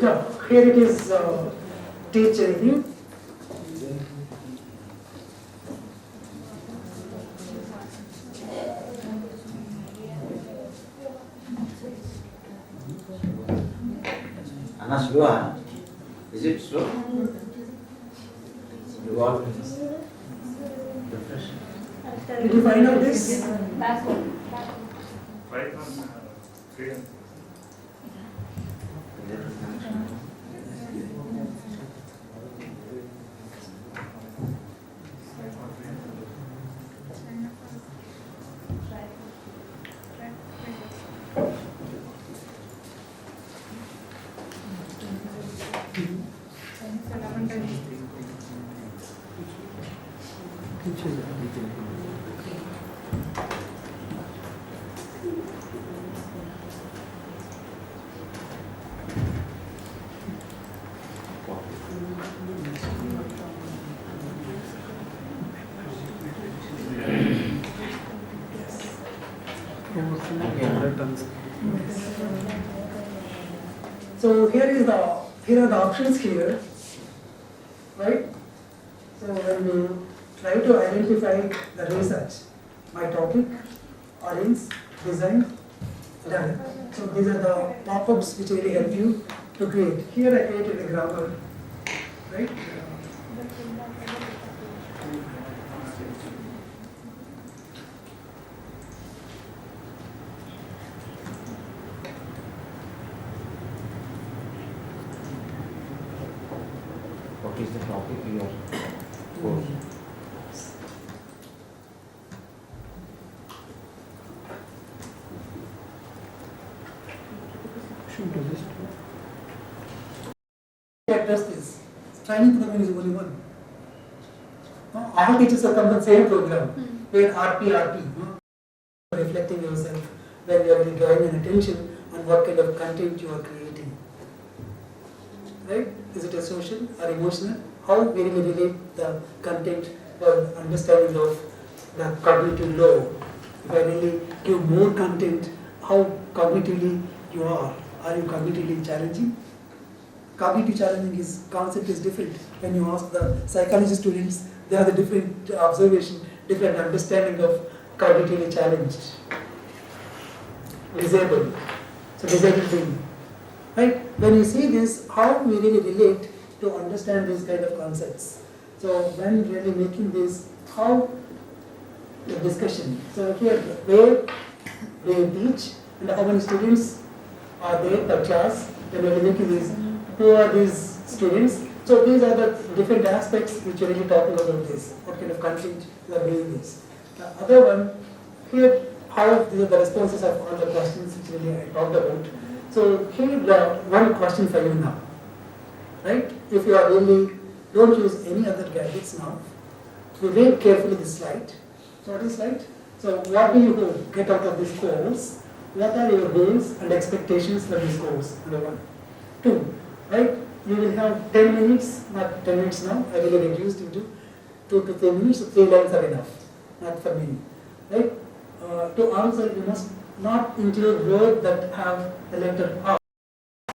Yeah, here it is. Teach anything. Anna, slow, huh? Is it slow? You all refresh. Did you find out this? Right on freedom. So here are the options here, right? So when you try to identify the research, my topic, audience, design, done. So these are the pop-ups which really help you to create. Here I created a grammar, right? What is the topic you are course? Address this. Training program is only one. All teachers have come from the same program, where RP, reflecting yourself when you are drawing an attention on what kind of content you are creating. Right? Is it a social or emotional? How we really relate the content or understanding of the cognitive law. If I really give more content, how cognitively you are. Are you cognitively challenging? Cognitive challenging concept is different. When you ask the psychology students, they have a different observation, different understanding of cognitively challenged. Disabled. So disabled being. Right? When you see this, how we really relate to understand these kind of concepts. So when really making this, how the discussion. So here, where do you teach and how many students are there per class? When we're making these, who are these students? So these are the different aspects which are really talking about this. What kind of content you are doing this. The other one, here, how these are the responses of all the questions which really I talked about. So here the one question for you now, right? If you are really, don't use any other gadgets now. You read carefully this slide. So what is slide? So what do you get out of this course? What are your goals and expectations for this course? Number 1. 2, right? You will have 10 minutes, not 10 minutes now. I will reduce into 2 to 3 minutes. So 3 lines are enough, not for me, right? To answer, you must not include words that have the letter R.